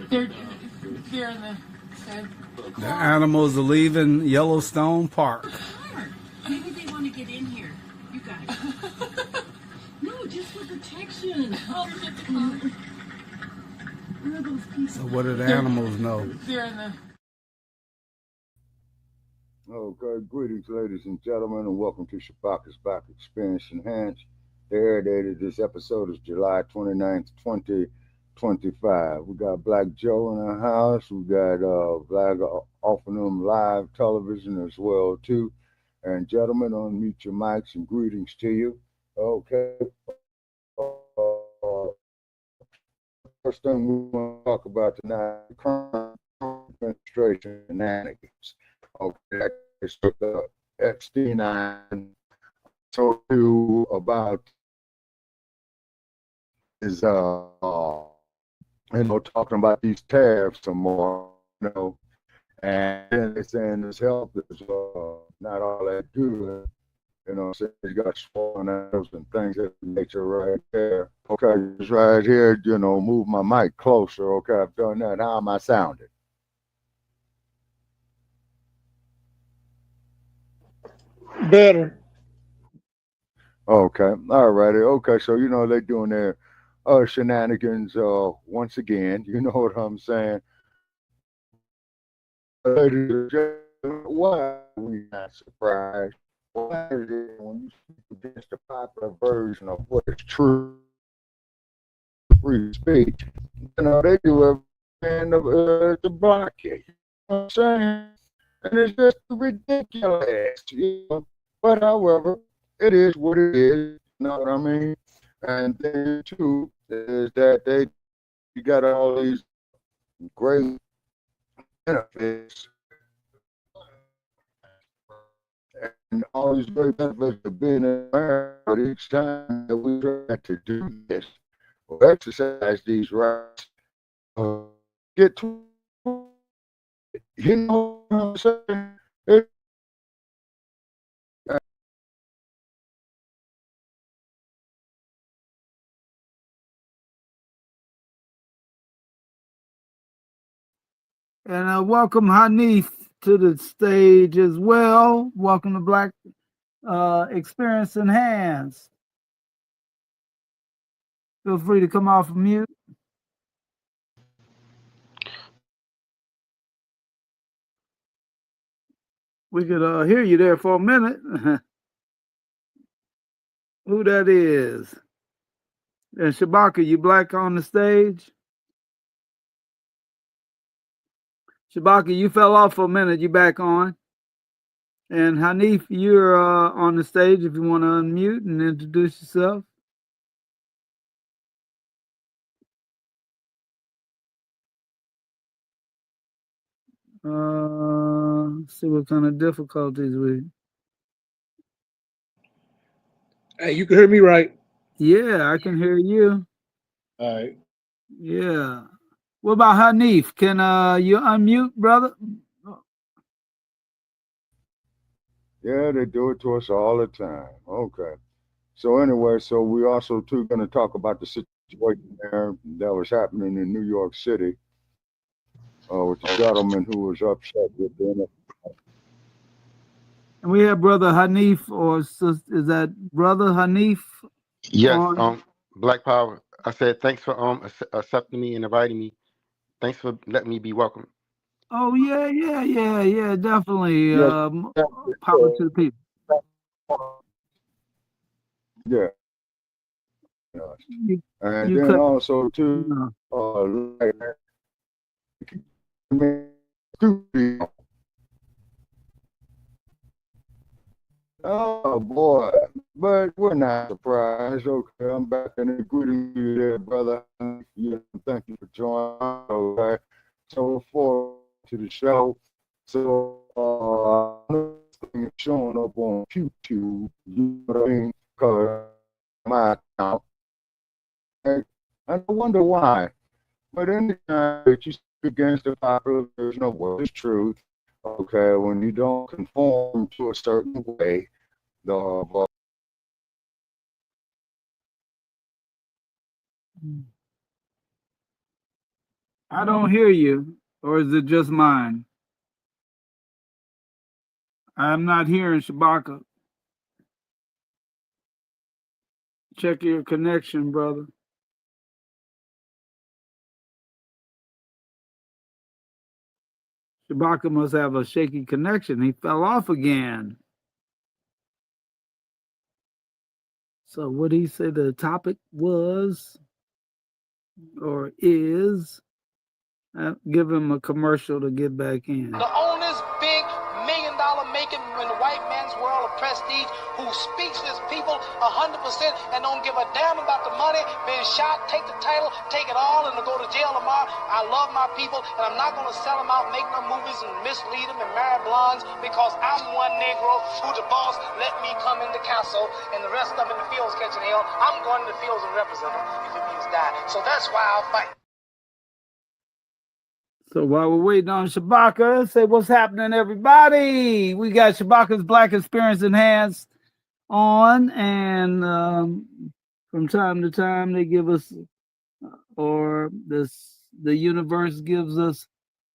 They're they're in The animals are leaving Yellowstone Park. Maybe they want to get in here. You guys. No, just for protection. Oh, forget the car. Where are those people? So what do the animals know? They're in the. Okay, greetings, ladies and gentlemen, and welcome to Shabaka's Black Experience Enhanced. The air date of this episode is July 29th, 2025. We got Black Joe in the house. We got Black offering them live television as well, too. And gentlemen, unmute your mics and greetings to you. Okay. First thing we want to talk about tonight, current administration shenanigans. Okay, so the Epstein I told you about is talking about these tariffs some more, and then they're saying his health is not all that good. So he's got swollen nerves and things of nature right there. Okay, just right here, move my mic closer. Okay, I've done that. How am I sounding? Better. Okay, all righty. Okay, so they're doing their shenanigans once again. You know what I'm saying? Ladies and gentlemen, why are we not surprised? Why is it when you speak against the popular version of what is true, free speech, they do everything to block you? You know what I'm saying? And it's just ridiculous. But however, it is what it is. You know what I mean? And then too is that you got all these great benefits and all these great benefits of being in America. But each time that we try to do this or exercise these rights, get to, you know what I'm saying? And welcome Hanif to the stage as well. Welcome to Black Experience Enhanced. Feel free to come off of mute. We could hear you there for a minute. Who that is? And Shabaka, you black on the stage? Shabaka, you fell off for a minute. You back on? And Hanif, you're on the stage if you want to unmute and introduce yourself. See what kind of difficulties we. Hey, you can hear me right? Yeah, I can hear you. All right. Yeah. What about Hanif? Can you unmute, brother? Yeah, they do it to us all the time. Okay. So anyway, so we also too going to talk about the situation there that was happening in New York City with the gentleman who was upset with them. And we have brother Hanif, or is that brother Hanif? Yes, Black Power. I said thanks for accepting me and inviting me. Thanks for letting me be welcome. Oh yeah, definitely. Yes. Power to the people. Yeah. And then also too, oh boy, but we're not surprised. Okay, I'm back in the greeting you there, brother. Thank you for joining. Okay, so forward to the show. So thing showing up on YouTube, you know what I mean? Because my account, and I wonder why. But anytime that you speak against the popular version of what is truth, okay, when you don't conform to a certain way, I don't hear you, or is it just mine? I'm not hearing Shabaka. Check your connection, brother. Shabaka must have a shaky connection. He fell off again. So what did he say the topic was or is? Give him a commercial to get back in. The owner's big $1 million making in the white man's world of prestige, who speaks to his people 100% and don't give a damn about the money, being shot, take the title, take it all, and to go to jail tomorrow. I love my people, and I'm not going to sell them out, make no movies and mislead them and marry blondes, because I'm one Negro who the boss let me come in the council, and the rest of them in the fields catching hell. I'm going to the fields and represent them if it means die. So that's why I'll fight. So while we're waiting on Shabaka, say what's happening, everybody. We got Shabaka's Black Experience Enhanced on, and from time to time they give us, or the universe gives us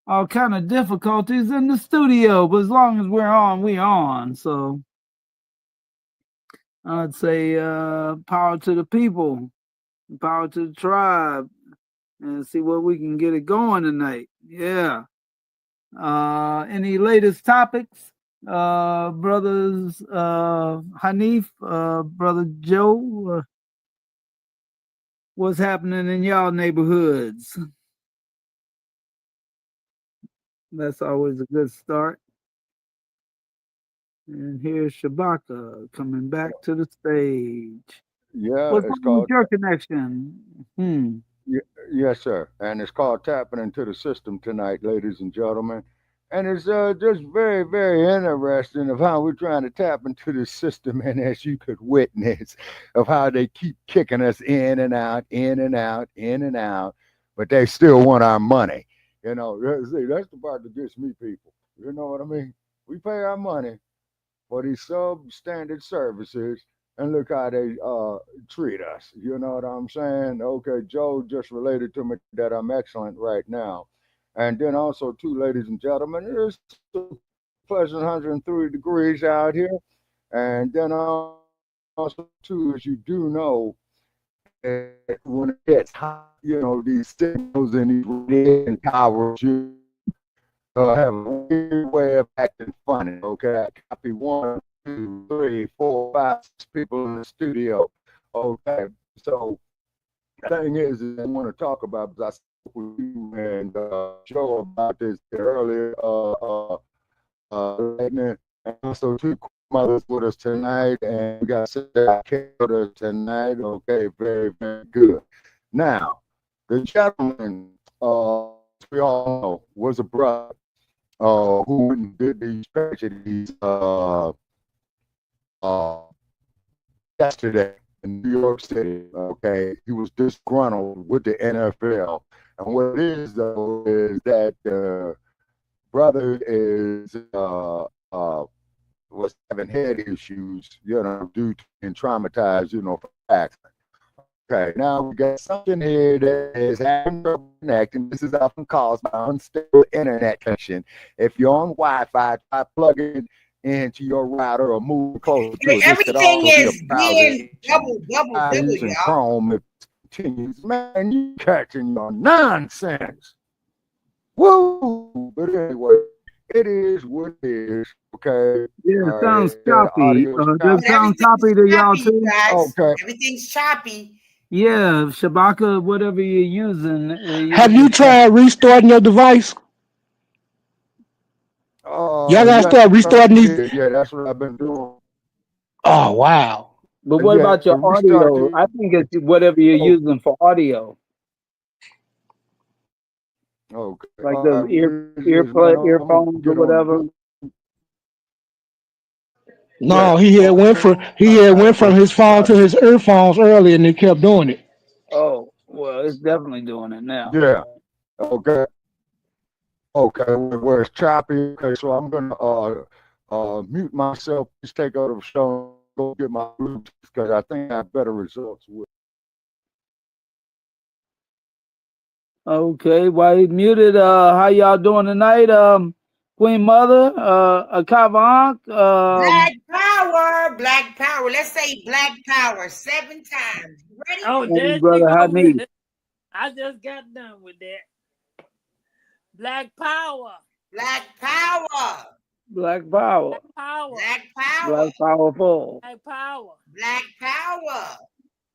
all kind of difficulties in the studio. But as long as we're on, we're on. So I'd say power to the people, power to the tribe, and see what we can get it going tonight. Yeah. Any latest topics, brothers? Hanif, brother Joe, what's happening in y'all neighborhoods? That's always a good start. And here's Shabaka coming back to the stage. Yeah, What's it's up with called. your connection? Yes, sir. And it's called Tapping into the System tonight, ladies and gentlemen. And it's just very, very interesting of how we're trying to tap into the system, and as you could witness, of how they keep kicking us in and out, in and out, in and out, but they still want our money. You know, see, that's the part that gets me, people. You know what I mean? We pay our money for these substandard services, and look how they treat us. You know what I'm saying? Okay, Joe just related to me that I'm excellent right now. And then also, too, ladies and gentlemen, it's a pleasant 103 degrees out here. And then also, too, as you do know, when it gets hot, you know, these signals and these radiation towers, you have a weird way of acting funny. Okay, I copy 1, 2, 3, 4, 5, 6 people in the studio. Okay, so the thing is I want to talk about, because I spoke with you and Joe about this earlier, and also two mothers with us tonight, and we got Sarah with us tonight. Okay, very, very good. Now, the gentleman, we all know, was a brother who did these tragedies yesterday in New York City. Okay, he was disgruntled with the NFL, and what it is though is that the brother is was having head issues, you know, due to being traumatized, you know, from accident. Okay, now we got something here that is having trouble connecting. This is often caused by unstable internet connection. If you're on Wi-Fi, try plugging into your router or move closer to it. Everything is being double, Using y'all. Chrome, it continues. Man, you catching your nonsense. Woo! But anyway, it is what it is. Okay. Yeah, it sounds choppy. Does it sound choppy to y'all too? Guys. Okay. Everything's choppy. Yeah, Shabaka, whatever you're using. Have you tried restarting your device? Y'all gotta start restarting these. Yeah, that's what I've been doing. Oh wow! But what about your audio? I think it's whatever you're using for audio. Okay. Like the earphones or whatever. No, he had went from his phone to his earphones earlier, and he kept doing it. Oh, well, it's definitely doing it now. Yeah. Okay. Okay. Where it's choppy. Okay, so I'm gonna mute myself. Just take out of the show. Go get my Bluetooth because I think I have better results with. Okay, while he's muted, how y'all doing tonight? Queen Mother, Kavank, Black power, black power. Let's say black power 7 times. You ready? Oh, there and you Brother go with Hanif. it. I just got done with that. Black power. Black power. Black Power. Black power. Black power. Black Powerful. Black power. Black power.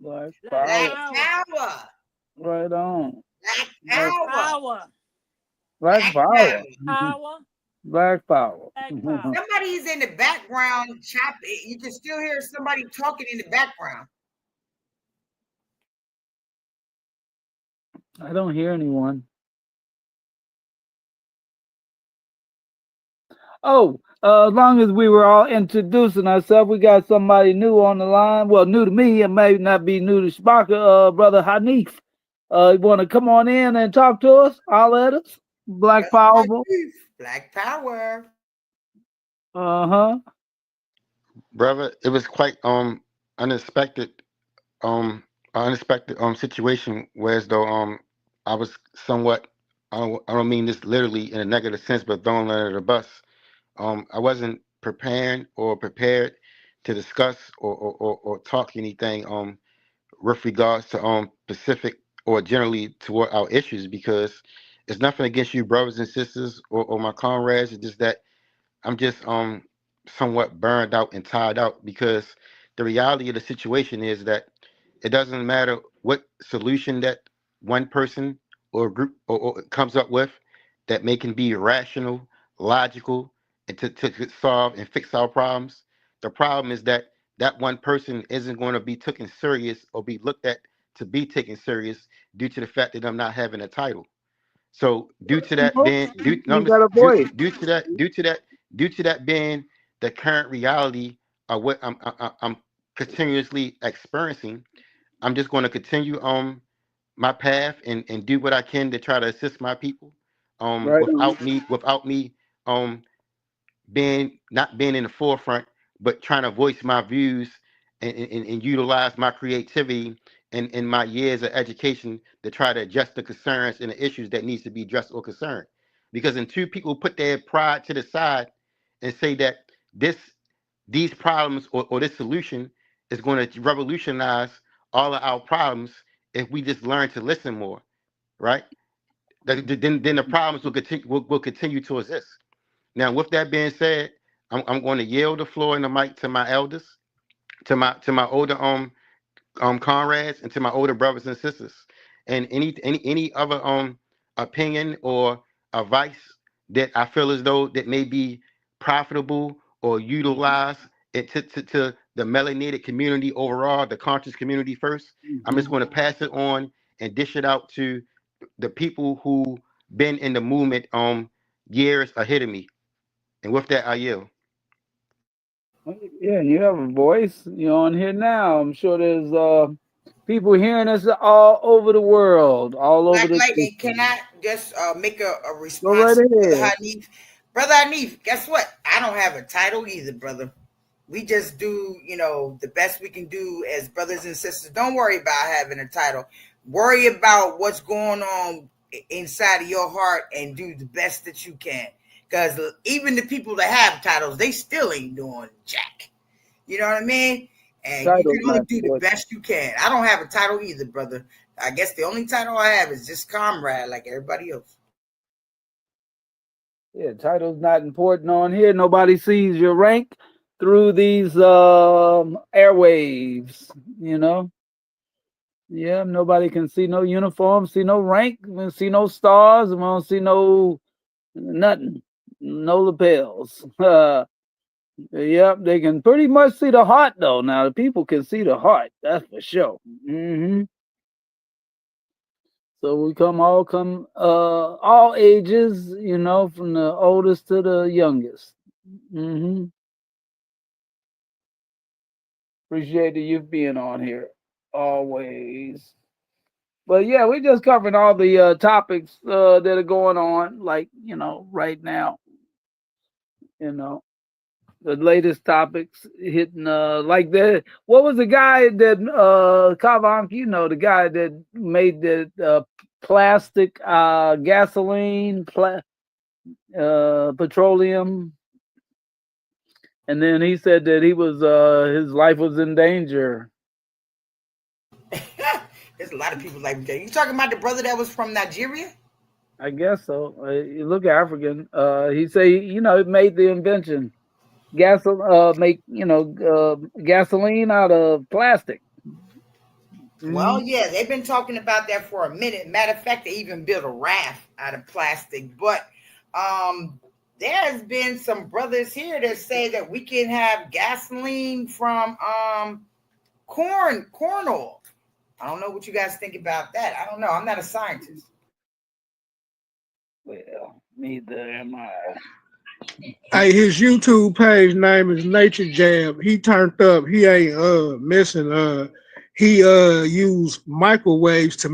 Black Black Black Power. power. power. Right on. Black Black power. Power. Black Black Power. power. Power. Black Power. Black power. Somebody's in the background chopping. You can still hear somebody talking in the background. I don't hear anyone. Oh, as long as we were all introducing ourselves, we got somebody new on the line. Well, new to me, it may not be new to Sparker, Brother Hanif. You want to come on in and talk to us? Holler at us? Black Powerful. Black power. Uh-huh. Brother, it was quite unexpected situation, whereas though I was somewhat, I don't mean this literally in a negative sense, but thrown under the bus. I wasn't prepared to discuss or talk anything with regards to specific or generally toward our issues, because it's nothing against you brothers and sisters or my comrades. It's just that I'm just somewhat burned out and tired out, because the reality of the situation is that it doesn't matter what solution that one person or group or comes up with that can be rational, logical, and to solve and fix our problems. The problem is that that one person isn't going to be taken serious or be looked at to be taken serious due to the fact that I'm not having a title. So due to that being due to that being the current reality of what I'm continuously experiencing, I'm just going to continue on my path and do what I can to try to assist my people Right on. without me not being in the forefront, but trying to voice my views and utilize my creativity and my years of education to try to address the concerns and the issues that needs to be addressed or concerned. Because until people put their pride to the side and say that these problems or this solution is going to revolutionize all of our problems, if we just learn to listen more, right? Then the problems will continue to exist. Now, with that being said, I'm going to yield the floor and the mic to my elders, to my older comrades, and to my older brothers and sisters, and any other opinion or advice that I feel as though that may be profitable or utilized to the melanated community overall, the conscious community first. I'm just going to pass it on and dish it out to the people who been in the movement years ahead of me. And with that, I yield. Yeah, you have a voice. You're on here now. I'm sure there's people hearing us all over the world, all over Black the Lightning, system. can I just make a Go response right to Brother ahead. Hanif? Brother Hanif, guess what? I don't have a title either, brother. We just do, the best we can do as brothers and sisters. Don't worry about having a title. Worry about what's going on inside of your heart and do the best that you can. Because even the people that have titles, they still ain't doing jack. You know what I mean? And you Title's can only not do the important. best you can. I don't have a title either, brother. I guess the only title I have is just comrade, like everybody else. Yeah, title's not important on here. Nobody sees your rank through these airwaves, Yeah, nobody can see no uniform, see no rank, we don't see no stars, we don't see no nothing, no lapels. Yep, they can pretty much see the heart though. Now the people can see the heart, that's for sure. So we all come all ages, from the oldest to the youngest. Appreciate the youth being on here always. But yeah, we're just covering all the topics that are going on, like, right now. The latest topics hitting like that. What was the guy that Kavank, the guy that made the plastic, gasoline, petroleum, and then he said that he was his life was in danger. There's a lot of people like that. You talking about the brother that was from Nigeria? I guess so. You look African. He say, you know, it made the invention. Make, you know, gasoline out of plastic. Well, yeah, they've been talking about that for a minute. Matter of fact, they even built a raft out of plastic. But there's been some brothers here that say that we can have gasoline from corn oil. I don't know what you guys think about that. I don't know. I'm not a scientist. Well, neither am I. Hey, his YouTube page name is Nature Jam. He turned up. He ain't missing. He used microwaves to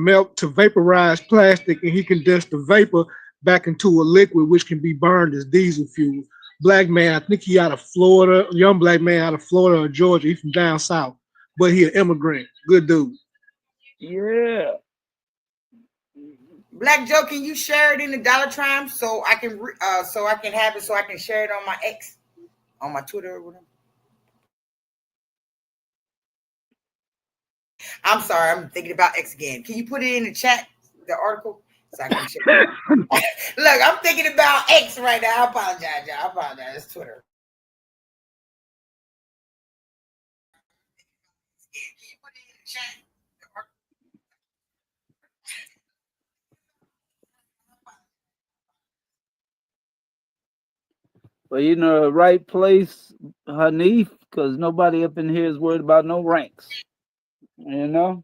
vaporize plastic, and he condensed the vapor back into a liquid which can be burned as diesel fuel. Black man, I think he out of Florida, young black man out of Florida or Georgia. He from down south, but he an immigrant. Good dude. Yeah. Black Joe, can you share it in the Dollar Trime so I can have it so I can share it on my X, on my Twitter or whatever? I'm sorry, I'm thinking about X again. Can you put it in the chat, the article, so I can share it? Look, I'm thinking about X right now. I apologize, y'all. I apologize. It's Twitter. Can you put it in the chat? Well, you know, the right place, Hanif, because nobody up in here is worried about no ranks. You know?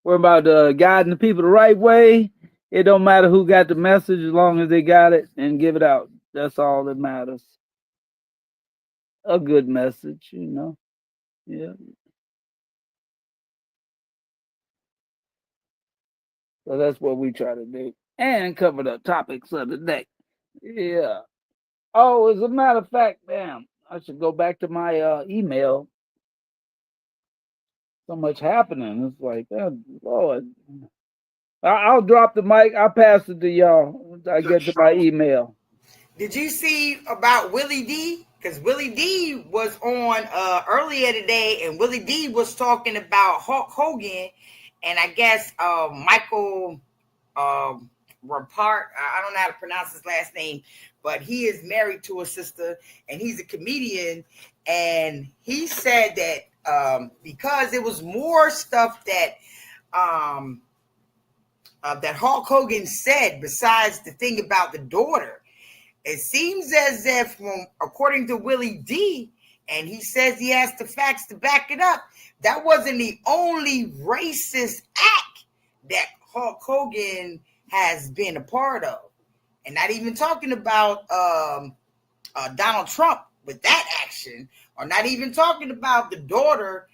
We're about guiding the people the right way. It don't matter who got the message as long as they got it and give it out. That's all that matters. A good message, you know? Yeah. So that's what we try to do. And cover the topics of the day. Yeah. Oh, as a matter of fact, damn, I should go back to my email. So much happening. It's like, oh, Lord. I'll drop the mic. I'll pass it to y'all. I get to my email. Did you see about Willie D? Because Willie D was on earlier today, and Willie D was talking about Hulk Hogan, and I guess Michael Rapart. I don't know how to pronounce his last name, but he is married to a sister, and he's a comedian, and he said that because there was more stuff that that Hulk Hogan said besides the thing about the daughter. It seems as if, according to Willie D, and he says he has the facts to back it up, that wasn't the only racist act that Hulk Hogan has been a part of. And not even talking about Donald Trump with that action, or not even talking about the daughter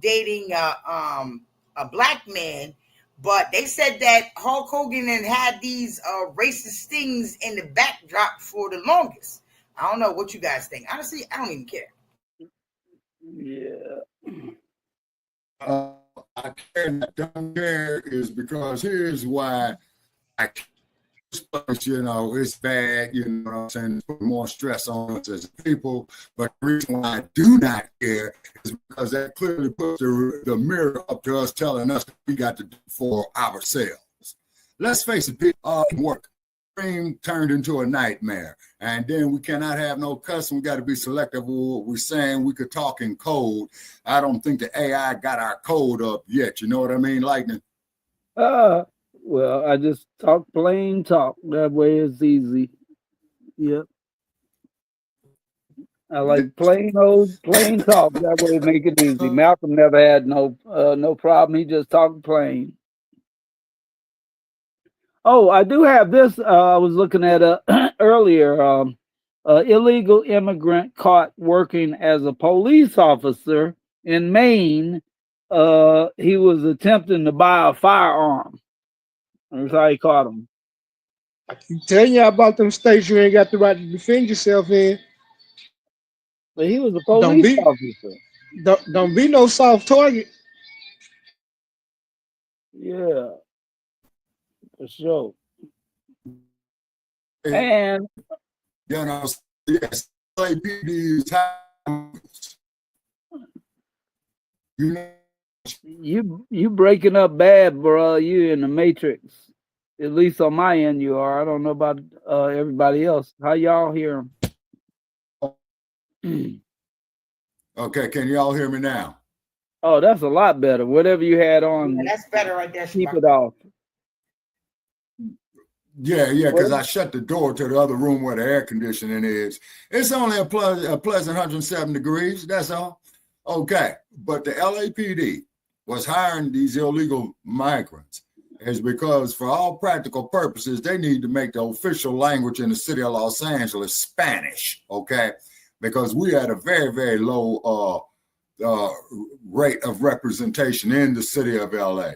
dating a black man. But they said that Hulk Hogan had these racist things in the backdrop for the longest. I don't know what you guys think. Honestly, I don't even care. Yeah. I care not don't care is because here's why I care. You know, it's bad, you know what I'm saying, put more stress on us as people. But the reason why I do not care is because that clearly puts the mirror up to us, telling us that we got to do for ourselves. Let's face it, people work. Dream turned into a nightmare. And then we cannot have no cussing. We got to be selective with what we're saying. We could talk in code. I don't think the AI got our code up yet. You know what I mean, Lightning? Well, I just talk plain talk. That way it's easy. Yep. I like plain talk. That way it make it easy. Malcolm never had no problem. He just talked plain. Oh, I do have this. I was looking at earlier. Illegal immigrant caught working as a police officer in Maine. He was attempting to buy a firearm. That's how he caught him. I'm telling you about them states you ain't got the right to defend yourself in. But he was a police officer. Don't be no soft target. Yeah. For sure. And, And you know, yes, LAPD is timeless. You know, you breaking up bad, bro. You in the matrix. At least on my end, you are. I don't know about everybody else. How y'all hear him? okay, can y'all hear me now? Oh, that's a lot better. Whatever you had on, Yeah, that's better right there. keep Shabaka. it off. Yeah, because What? I shut the door to the other room where the air conditioning is. It's only a pleasant 107 degrees. That's all. Okay, but the LAPD was hiring these illegal migrants is because for all practical purposes, they need to make the official language in the city of Los Angeles Spanish, okay? Because we had a very, very low rate of representation in the city of LA.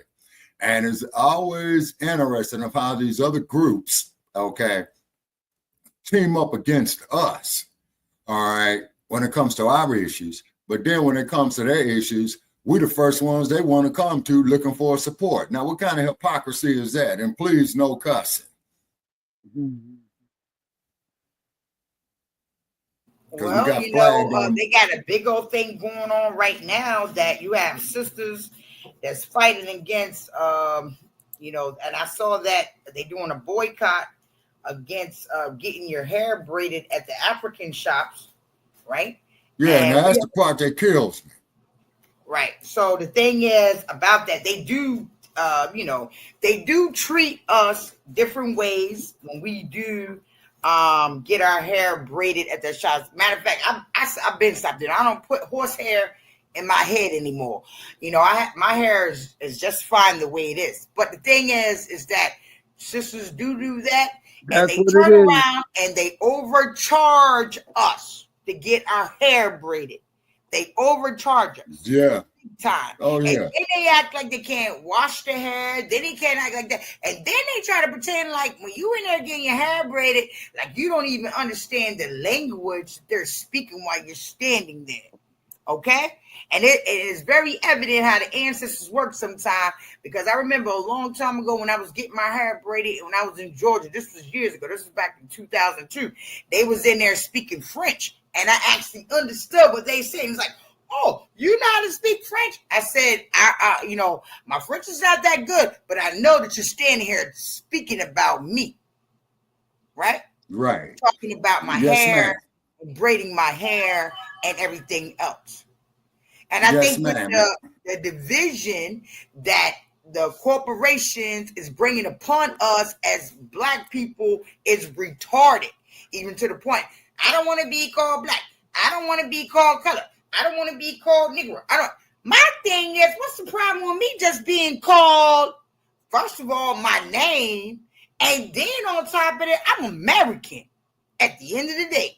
And it's always interesting of how these other groups, okay, team up against us, all right, when it comes to our issues. But then when it comes to their issues, we're the first ones they want to come to looking for support. Now, what kind of hypocrisy is that? And please, no cussing. Well, you know, they got a big old thing going on right now that you have sisters that's fighting against, you know, and I saw that they're doing a boycott against getting your hair braided at the African shops, right? Yeah, and that's the part that kills me. Right. So the thing is about that, they do, you know, they do treat us different ways when we do get our hair braided at the shops. Matter of fact, I've been stopped it. I don't put horse hair in my head anymore. You know, my hair is just fine the way it is. But the thing is that sisters do that, That's and they what turn it is. around and they overcharge us to get our hair braided. They overcharge us. Yeah. Time. Oh, yeah. And then they act like they can't wash their hair. Then they can't act like that. And then they try to pretend like when you in there getting your hair braided, like you don't even understand the language they're speaking while you're standing there. Okay? And it is very evident how the ancestors work sometimes, because I remember a long time ago when I was getting my hair braided when I was in Georgia. This was years ago. This was back in 2002. They was in there speaking French, and I actually understood what they said. It was like, oh, you know how to speak French? I said, I you know, my French is not that good, but I know that you're standing here speaking about me. Right? Right. Talking about my Yes, hair, ma'am. braiding my hair, and everything else. And I Yes, think with ma'am. the division that the corporations is bringing upon us as Black people is retarded, even to the point, I don't want to be called Black. I don't want to be called color. I don't want to be called Negro. My thing is, what's the problem with me just being called, first of all, my name, and then on top of it, I'm American at the end of the day.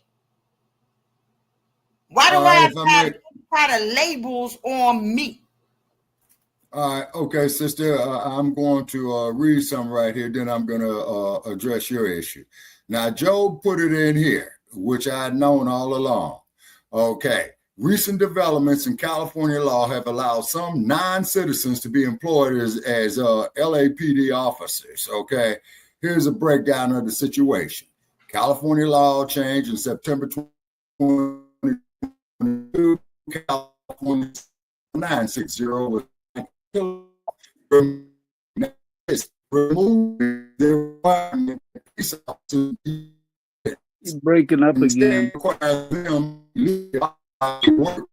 Why do I have to have kind of labels on me? All right, okay, sister. I'm going to read some right here. Then I'm going to address your issue. Now, Job put it in here, which I had known all along. Okay. Recent developments in California law have allowed some non-citizens to be employed as LAPD officers. Okay. Here's a breakdown of the situation. California law changed in September 2022. California 960 was removing the requirement that police officers You're breaking up again. require them to work.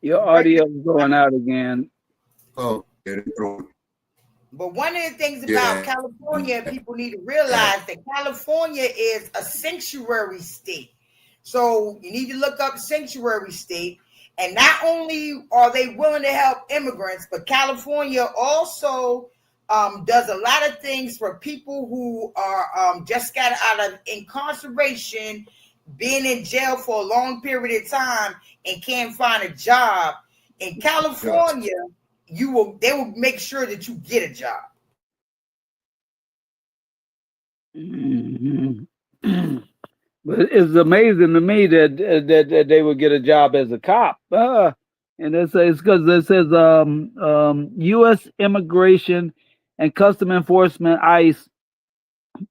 Your audio is going out again. Oh, but one of the things about California, people need to realize that California is a sanctuary state. So you need to look up sanctuary state. And not only are they willing to help immigrants, but California also does a lot of things for people who are just got out of incarceration, being in jail for a long period of time and can't find a job. In California, they will make sure that you get a job. Mm-hmm. But it's amazing to me that they would get a job as a cop. And it says because it says U.S. Immigration and Custom Enforcement ICE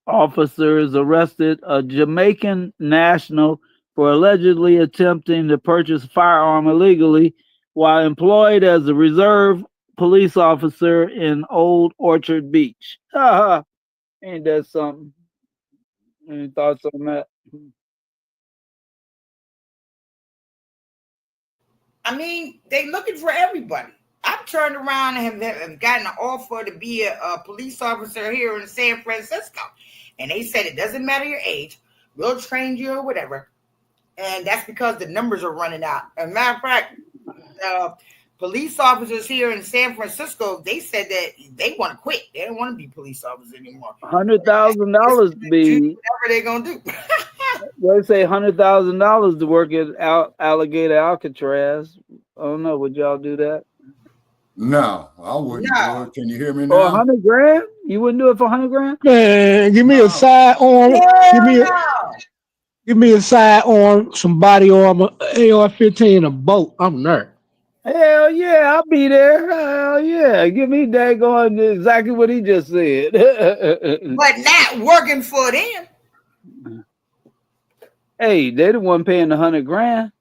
officers arrested a Jamaican national for allegedly attempting to purchase a firearm illegally while employed as a reserve police officer in Old Orchard Beach. Ain't that something? Any thoughts on that? I mean, they looking for everybody. I've turned around and have gotten an offer to be a police officer here in San Francisco. And they said it doesn't matter your age. We'll train you or whatever. And that's because the numbers are running out. As a matter of fact, police officers here in San Francisco, they said that they want to quit. They don't want to be police officers anymore. $100,000 be whatever they're gonna do. they say $100,000 to work at Alligator Alcatraz. I don't know. Would y'all do that? No, I wouldn't do it. Can you hear me For now? $100,000? You wouldn't do it for $100,000? Man, give me a sidearm. Give me a sidearm, some body armor, AR-15, and a boat. I'm there. Hell yeah, I'll be there. Hell yeah. Give me daggone exactly what he just said. But not working for them. Hey, they the one paying the $100,000.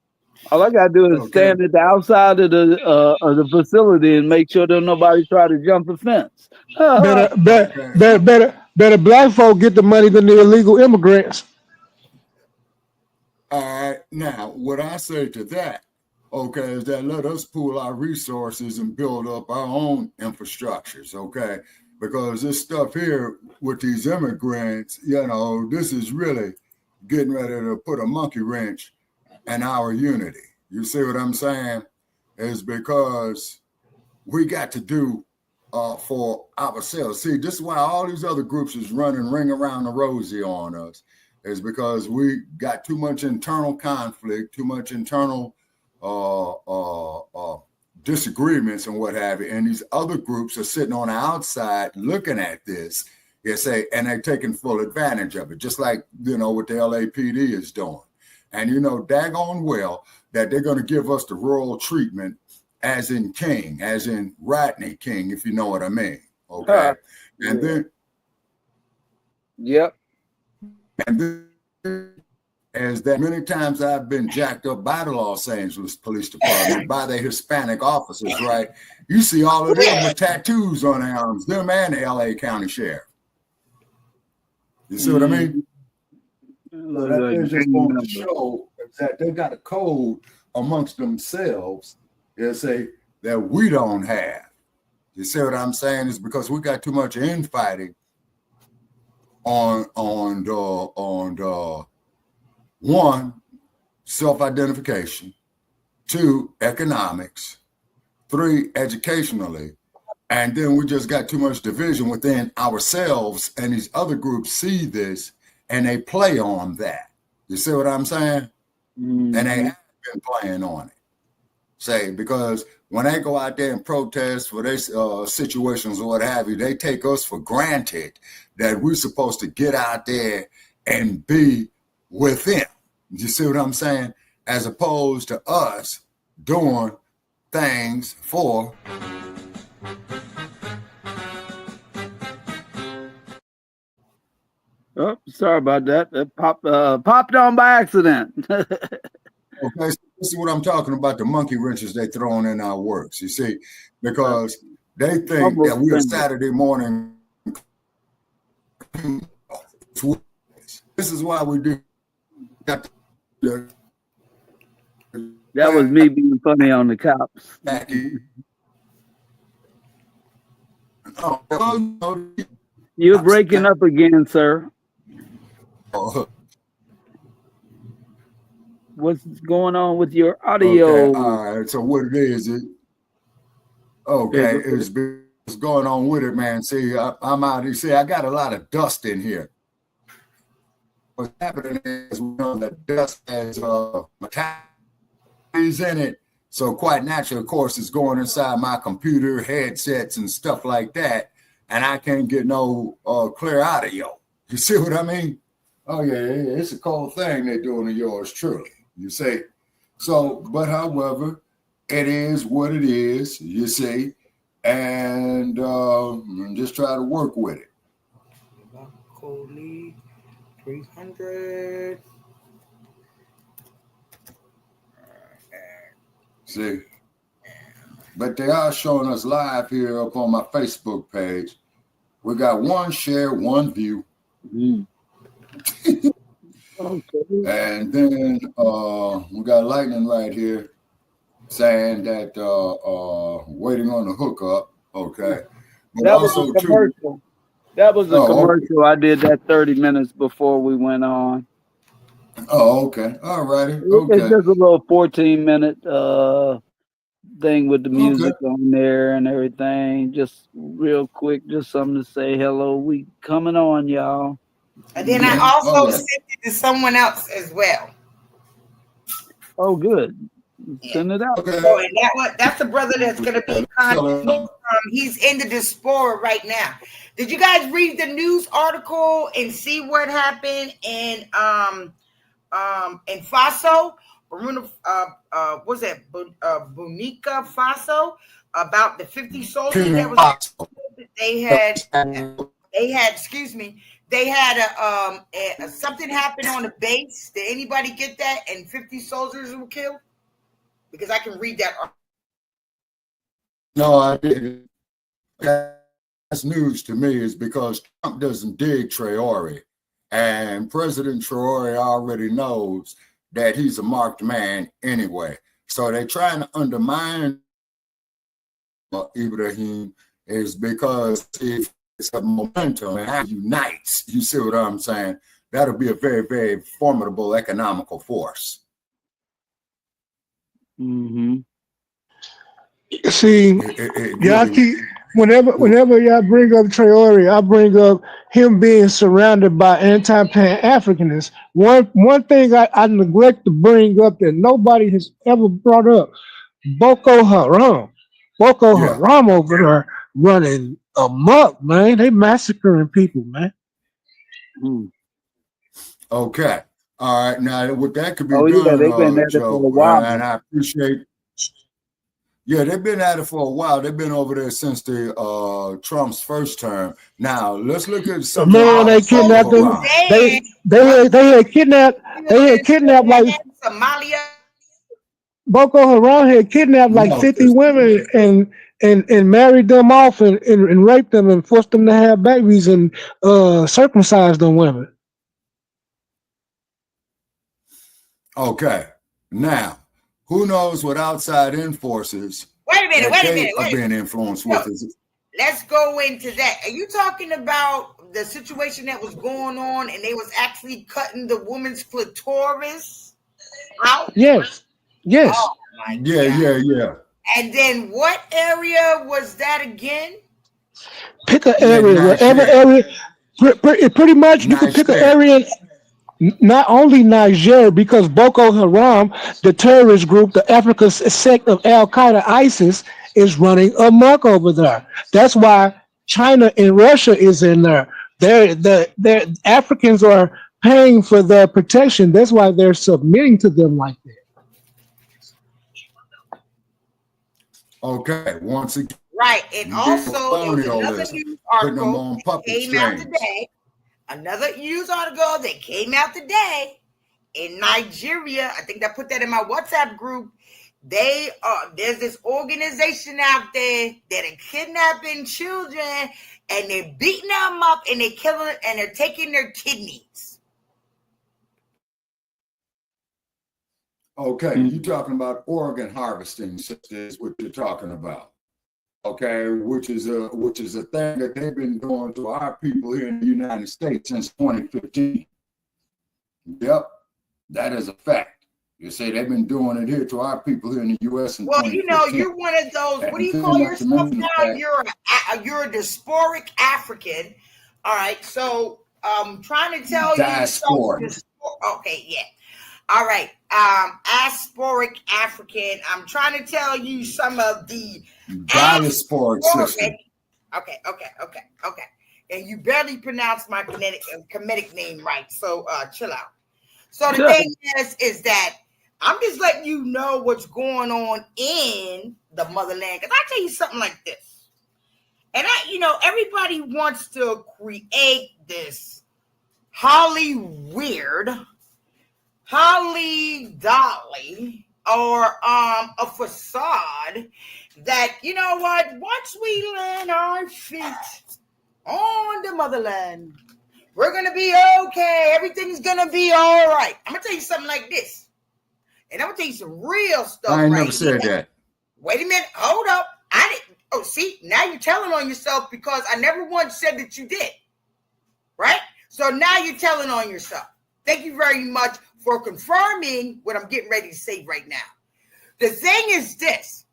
All I gotta do is stand at the outside of the facility and make sure that nobody try to jump the fence. Better black folk get the money than the illegal immigrants. All right. Now, what I say to that, okay, is that let us pool our resources and build up our own infrastructures, okay? Because this stuff here with these immigrants, you know, this is really getting ready to put a monkey wrench in our unity. You see what I'm saying? Is because we got to do for ourselves. See, this is why all these other groups is running ring around the rosy on us, is because we got too much internal conflict, too much internal disagreements and what have you. And these other groups are sitting on the outside looking at this, and they're taking full advantage of it, just like, you know, what the LAPD is doing. And you know daggone well that they're going to give us the royal treatment as in King, as in Rodney King, if you know what I mean. Okay. And then and then as that many times I've been jacked up by the Los Angeles Police Department, by their Hispanic officers, right? You see all of them with tattoos on their arms, them and the LA County Sheriff. You see what I mean? So that is just going to show that they got a code amongst themselves, that we don't have. You see what I'm saying? It's because we got too much infighting on one, self-identification, 2, economics, 3, educationally, and then we just got too much division within ourselves, and these other groups see this and they play on that. You see what I'm saying? Mm-hmm. And they have been playing on it. Because when they go out there and protest for their situations or what have you, they take us for granted that we're supposed to get out there and be with them. You see what I'm saying? As opposed to us doing things for. Oh, sorry about that. It popped on by accident. Okay, so this is what I'm talking about, the monkey wrenches they throwing in our works, you see, because they think that we are Saturday morning. This is why we do. That was me being funny on the cops. You're breaking up again, sir. What's going on with your audio? Okay, all right. So what it is, it's going on with it, man. See, I'm out here. See, I got a lot of dust in here. What's happening is we know that dust has metallics in it. So quite naturally, of course, it's going inside my computer, headsets, and stuff like that. And I can't get no clear audio. You see what I mean? Oh, yeah, it's a cold thing they're doing to yours, truly. You say. So, but however, it is what it is, you see, and just try to work with it. Broccoli, 300. See, but they are showing us live here up on my Facebook page. We got 1 share, 1 view. Okay. And then we got Lightning right here saying that waiting on the hookup. Okay. But That was also a commercial. That was a Oh, okay. commercial. I did that 30 minutes before we went on. Oh, okay. All righty. It's Okay. just a little 14-minute thing with the music Okay. on there and everything. Just real quick, just something to say hello. We coming on, y'all. And then I Yeah. also All right. sent it to someone else as well. Oh, good. Send it out. Okay. Oh, and that's a brother that's going to be So, he's in the diaspora right now. Did you guys read the news article and see what happened in Faso? Was that Burkina Faso, about the 50 soldiers that was they had excuse me, they had something happened on the base. Did anybody get that? And 50 soldiers were killed? Because I can read that. no, I didn't. That's news to me, is because Trump doesn't dig Traore. And President Traore already knows that he's a marked man anyway. So they're trying to undermine Ibrahim, is because if it's a momentum and how it unites, you see what I'm saying? That'll be a very, very formidable economical force. Mm-hmm. See, y'all keep whenever y'all bring up Traore, I bring up him being surrounded by anti-Pan-Africanists. One thing I neglect to bring up that nobody has ever brought up: Boko Haram. Boko Haram over there running amok, man. They massacring people, man. Okay. All right. Now, what that could be Oh, yeah, done, they've been at it Joe, for a while. and I appreciate. Yeah, they've been at it for a while. They've been over there since the Trump's first term. Now, let's look at something. Man, they kidnapped them. They had kidnapped. They had kidnapped like Somalia. Boko Haram had kidnapped like 50 women and married them off and raped them and forced them to have babies and circumcised them women. Okay. Now, who knows what outside forces Wait a minute. are being influenced with? Let's go into that. Are you talking about the situation that was going on and they was actually cutting the woman's clitoris out? Yes. Oh my God. Yeah. And then what area was that again? Pick an area, wherever area. Pretty much, you can pick an area. Not only Niger, because Boko Haram, the terrorist group, the African sect of Al Qaeda, ISIS, is running amok over there. That's why China and Russia is in there. The Africans are paying for their protection. That's why they're submitting to them like that. Okay, once again. Right, and also there was another news article that came out today. Another news article that came out today in Nigeria. I think I put that in my WhatsApp group. There's this organization out there that are kidnapping children and they're beating them up and they're killing and they're taking their kidneys. Okay, you're talking about organ harvesting, is what you're talking about. Okay, which is a thing that they've been doing to our people here in the United States since 2015. Yep, that is a fact. You say they've been doing it here to our people here in the U.S. in 2015. You know, you're one of those. What do you call yourself now? You're a diasporic African. All right, so trying to tell Diasporic. Okay, yeah. All right, diasporic African. I'm trying to tell you some of the diasporic system. Okay. And you barely pronounced my Kemetic name right, so chill out. So the thing is that I'm just letting you know what's going on in the motherland. Because I tell you something like this. And everybody wants to create this Holly weird, Holly Dolly, or a facade that, you know what, once we land our feet on the motherland, we're going to be okay. Everything's going to be all right. I'm going to tell you something like this. And I'm going to tell you some real stuff. I ain't never said that. Wait a minute. Hold up. I didn't. Oh, see, now you're telling on yourself because I never once said that you did. Right? So now you're telling on yourself. Thank you very much for confirming what I'm getting ready to say right now. The thing is this,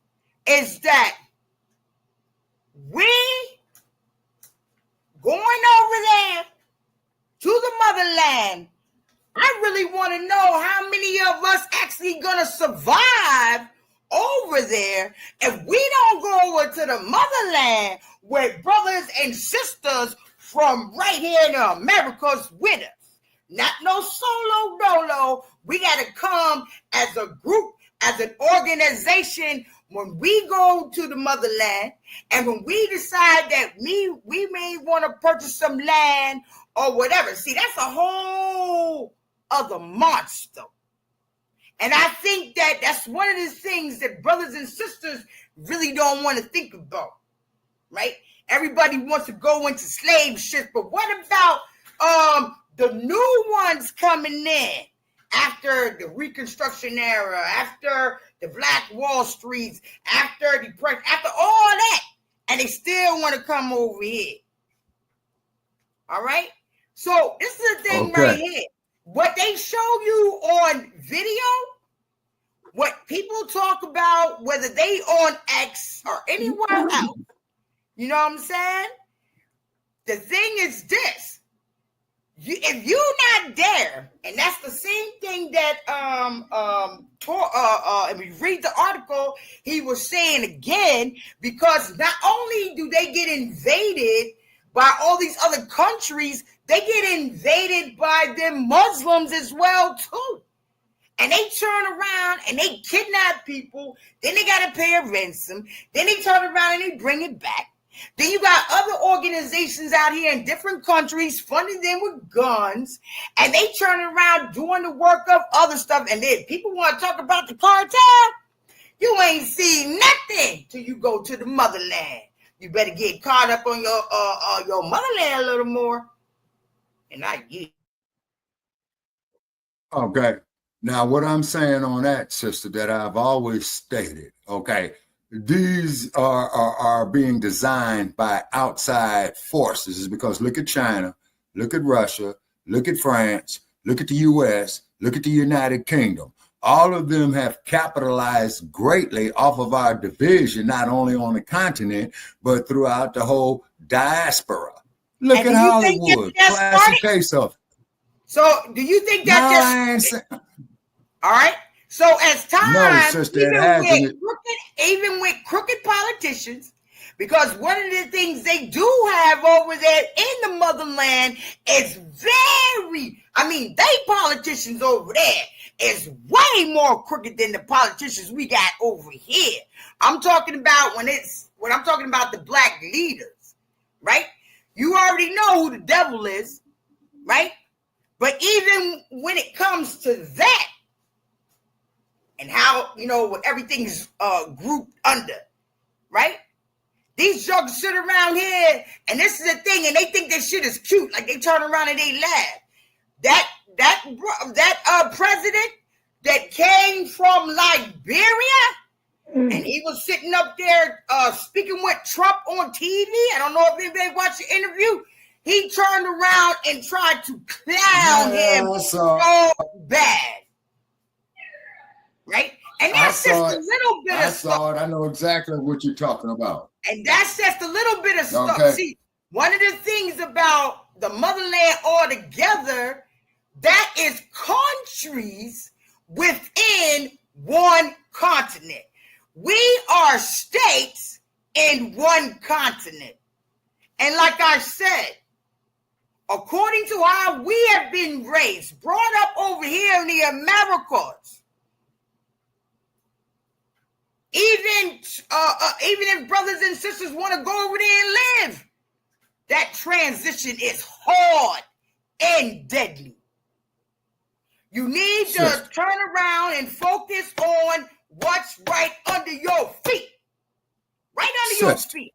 is that we going over there to the motherland, I really want to know how many of us actually going to survive over there if we don't go over to the motherland with brothers and sisters from right here in America's with us. Not no solo dolo. We got to come as a group, as an organization when we go to the motherland, and when we decide that we may want to purchase some land or whatever. See, that's a whole other monster. And I think that that's one of the things that brothers and sisters really don't want to think about, right? Everybody wants to go into slave ship, but what about the new ones coming in after the Reconstruction era, after the Black Wall Streets, after Depression, after all that, and they still want to come over here? All right? So this is the thing right here. What they show you on video, what people talk about, whether they on X or anywhere else, you know what I'm saying? The thing is this. If you're not there, and that's the same thing that if we read the article, he was saying again, because not only do they get invaded by all these other countries, they get invaded by them Muslims as well too. And they turn around and they kidnap people, then they got to pay a ransom, then they turn around and they bring it back. Then you got other organizations out here in different countries funding them with guns, and they turn around doing the work of other stuff. And then people want to talk about the cartel. You ain't seen nothing till you go to the motherland. You better get caught up on your motherland a little more. And I get. Okay. Now, what I'm saying on that, sister, that I've always stated, okay, these are being designed by outside forces. Is because look at China, look at Russia, look at France, look at the U.S., look at the United Kingdom. All of them have capitalized greatly off of our division, not only on the continent, but throughout the whole diaspora. Look at Hollywood, classic case of it. So do you think that all right? So as time, even with crooked politicians, because one of the things they do have over there in the motherland is they politicians over there is way more crooked than the politicians we got over here. I'm talking about when I'm talking about the black leaders, right? You already know who the devil is, right? But even when it comes to that, and how, what everything's grouped under, right? These jokers sit around here, and this is the thing, and they think that shit is cute. Like, they turn around and they laugh. That president that came from Liberia, and he was sitting up there speaking with Trump on TV. I don't know if anybody watched the interview. He turned around and tried to clown him so bad. Right? And that's just a little bit of stuff. I saw it. I know exactly what you're talking about. And that's just a little bit of stuff. See, one of the things about the motherland altogether, that is countries within one continent. We are states in one continent. And like I said, according to how we have been raised, brought up over here in the Americas, Even if brothers and sisters want to go over there and live, that transition is hard and deadly. You need to turn around and focus on what's right under your feet. Right under your feet.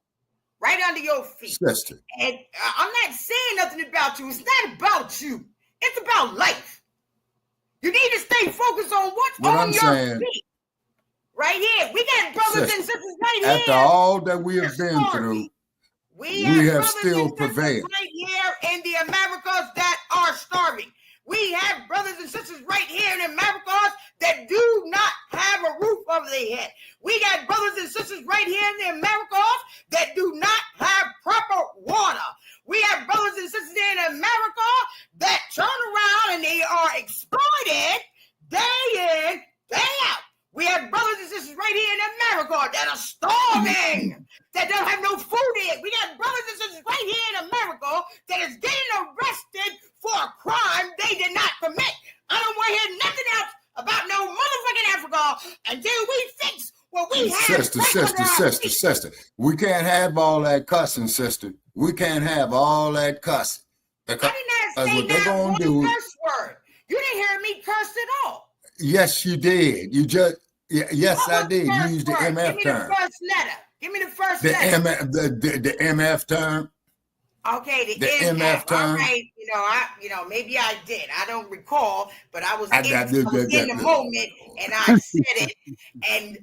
Right under your feet. And I'm not saying nothing about you. It's not about you. It's about life. You need to stay focused on what's on your feet. Right here. We got brothers and sisters right here. After all that we have been through, we have still prevailed. Right here in the Americas that are starving. We have brothers and sisters right here in the Americas that do not have a roof over their head. We got brothers and sisters right here in the Americas that do not have proper water. We have brothers and sisters in America that turn around and they are exploited day in, day out. We have brothers and sisters right here in America that are starving, that don't have no food in. We got brothers and sisters right here in America that is getting arrested for a crime they did not commit. I don't want to hear nothing else about no motherfucking Africa until we fix what we have. Sister. We can't have all that cussing, sister. We can't have all that cussing. Because I did not say that one curse word. You didn't hear me curse at all. Yes, you did. You just... Yes, I did. You used the MF term. Give me the first letter. The MF term. Okay, the MF term. All right, maybe I did. I don't recall, but I was in the moment, and I said it. And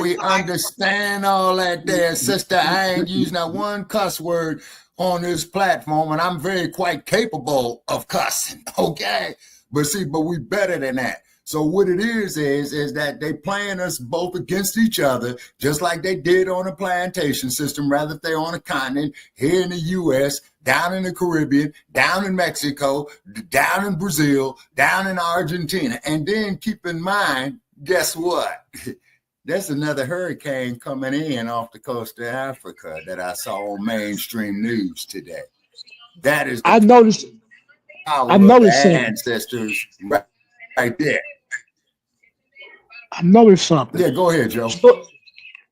we understand all that, there, sister? I ain't used not one cuss word on this platform, and I'm very quite capable of cussing. Okay, but we better than that. So what it is that they playing us both against each other, just like they did on the plantation system, rather if they're on a continent, here in the U.S., down in the Caribbean, down in Mexico, down in Brazil, down in Argentina. And then keep in mind, guess what? There's another hurricane coming in off the coast of Africa that I saw on mainstream news today. That is I noticed ancestors right there. I noticed something. Yeah, go ahead, Joe.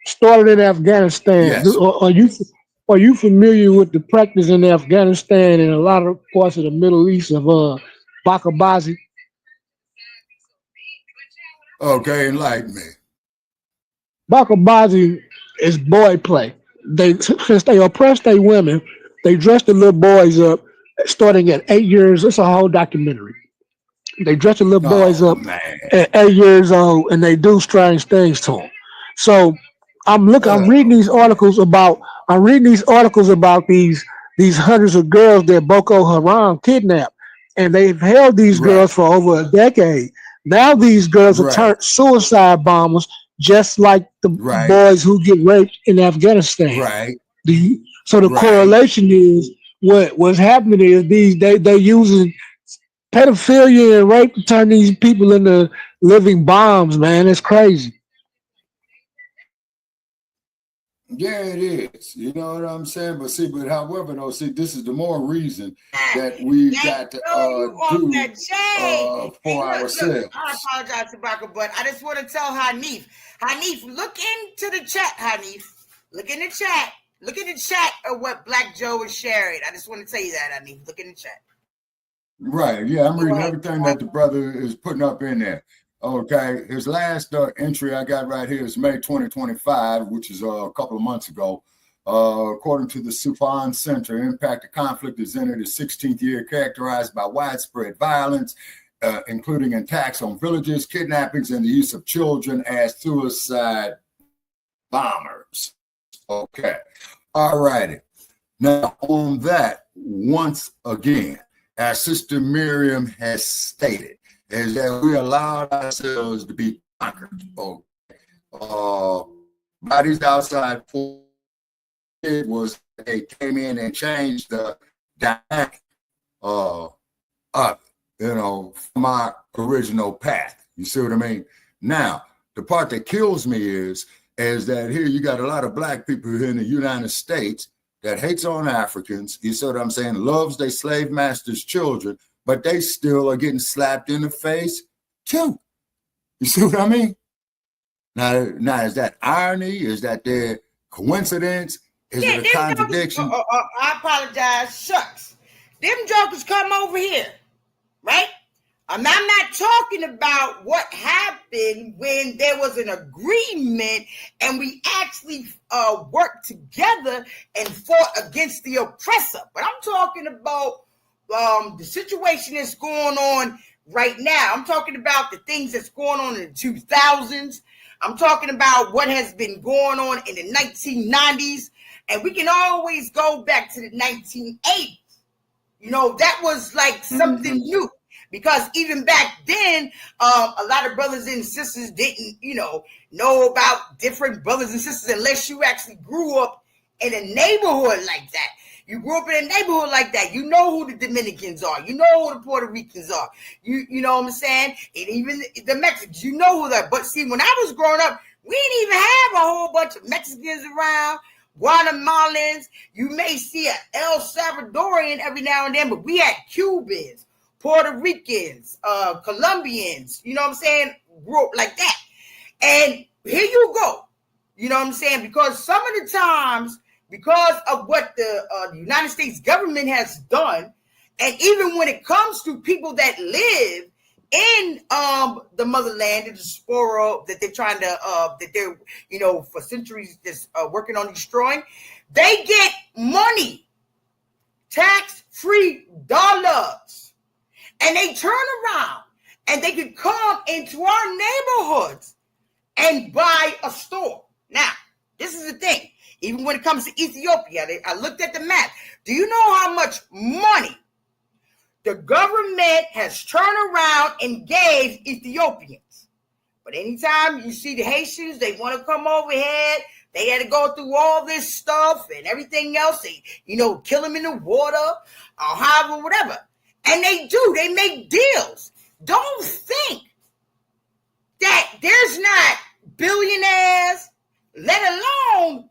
Started in Afghanistan. Yes. Are you familiar with the practice in Afghanistan and a lot of parts of the Middle East of Bakabazi? Okay, enlighten me. Bakabazi is boy play. Since they oppress their women, they dress the little boys up starting at 8 years. It's a whole documentary. They dress the little boys up at 8 years old, and they do strange things to them. So I'm reading these articles about these hundreds of girls that Boko Haram kidnapped, and they've held these girls for over a decade. Now these girls are turned suicide bombers, just like the boys who get raped in Afghanistan. Right. So the correlation is what's happening is they're using pedophilia and rape to turn these people into living bombs, man. It's crazy. Yeah, it is. You know what I'm saying? But however, this is the more reason that we got to do for ourselves. I apologize, Tabaka, but I just want to tell Hanif. Hanif, look into the chat, Hanif. Look in the chat. Look in the chat of what Black Joe is sharing. I just want to tell you that, Hanif. Look in the chat. Right. Yeah, I'm reading everything that the brother is putting up in there. Okay. His last entry I got right here is May 2025, which is a couple of months ago. According to the Sufan Center, impact of conflict is entered its 16th year, characterized by widespread violence, including attacks on villages, kidnappings, and the use of children as suicide bombers. Okay. All righty. Now, on that, once again, as Sister Miriam has stated, is that we allowed ourselves to be conquered. By these outside forces, it was they came in and changed the dynamic from our original path. You see what I mean? Now, the part that kills me is that here you got a lot of black people here in the United States that hates on Africans, you see what I'm saying, loves their slave masters' children, but they still are getting slapped in the face too. You see what I mean? Now is that irony? Is that their coincidence? Is it a contradiction? I apologize. Shucks. Them jokers come over here, right? I'm not talking about what happened when there was an agreement and we actually worked together and fought against the oppressor. But I'm talking about the situation that's going on right now. I'm talking about the things that's going on in the 2000s. I'm talking about what has been going on in the 1990s. And we can always go back to the 1980s. You know, that was like something new. Because even back then, a lot of brothers and sisters didn't, know about different brothers and sisters unless you actually grew up in a neighborhood like that. You grew up in a neighborhood like that. You know who the Dominicans are. You know who the Puerto Ricans are. You know what I'm saying? And even the Mexicans, you know who that. But see, when I was growing up, we didn't even have a whole bunch of Mexicans around, Guatemalans. You may see an El Salvadorian every now and then, but we had Cubans, Puerto Ricans, Colombians, you know what I'm saying? Grew up like that. And here you go. You know what I'm saying? Because some of the times, because of what the United States government has done, and even when it comes to people that live in the motherland, the diaspora that they're trying to, that they're, for centuries just working on destroying, they get money, tax-free dollars. And they turn around and they could come into our neighborhoods and buy a store. Now, this is the thing. Even when it comes to Ethiopia, I looked at the map. Do you know how much money the government has turned around and gave Ethiopians? But anytime you see the Haitians, they want to come over here. They had to go through all this stuff and everything else. They, kill them in the water or however, whatever. And they make deals. Don't think that there's not billionaires, let alone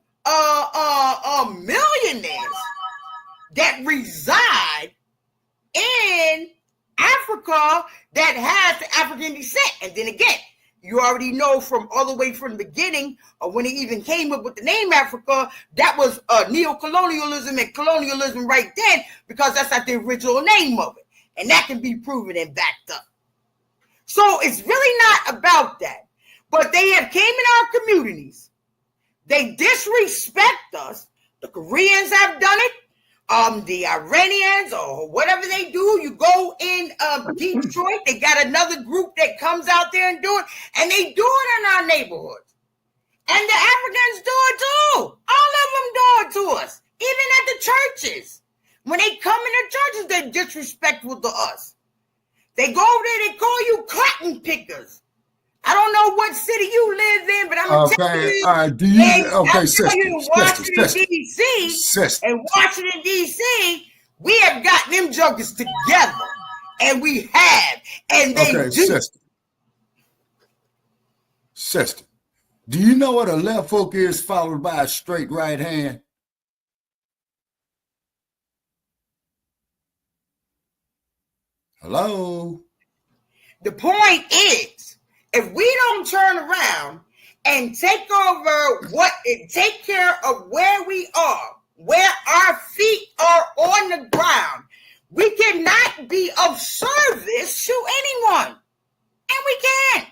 millionaires that reside in Africa that has the African descent. And then again, you already know from all the way from the beginning, or when they even came up with the name Africa, that was neo-colonialism and colonialism right then, because that's not the original name of it. And that can be proven and backed up. So it's really not about that. But they have came in our communities. They disrespect us. The Koreans have done it. The Iranians or whatever they do. You go in Detroit, they got another group that comes out there and do it. And they do it in our neighborhoods. And the Africans do it too. All of them do it to us. Even at the churches. When they come in the churches, they're disrespectful to us. They go over there, they call you cotton pickers. I don't know what city you live in, but I'm going to tell you. All right, do you, sister, in Washington, D.C., we have got them jokers together. And we have. And they do. Sister, do you know what a left hook is followed by a straight right hand? Hello? The point is, if we don't turn around and take care of where we are, where our feet are on the ground, we cannot be of service to anyone. And we can't.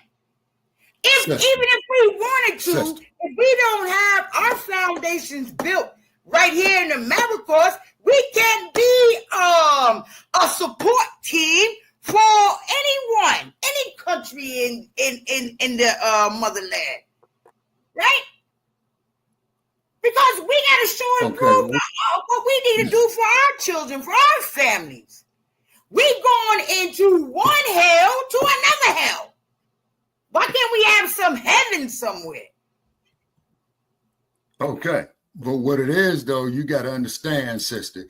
Even if we wanted to, if we don't have our foundations built right here in America, we can't be a support team for anyone, any country in the motherland, right? Because we got to show and prove what we need to do for our children, for our families. We going into one hell to another hell. Why can't we have some heaven somewhere? Okay. But what it is, though, you got to understand, sister,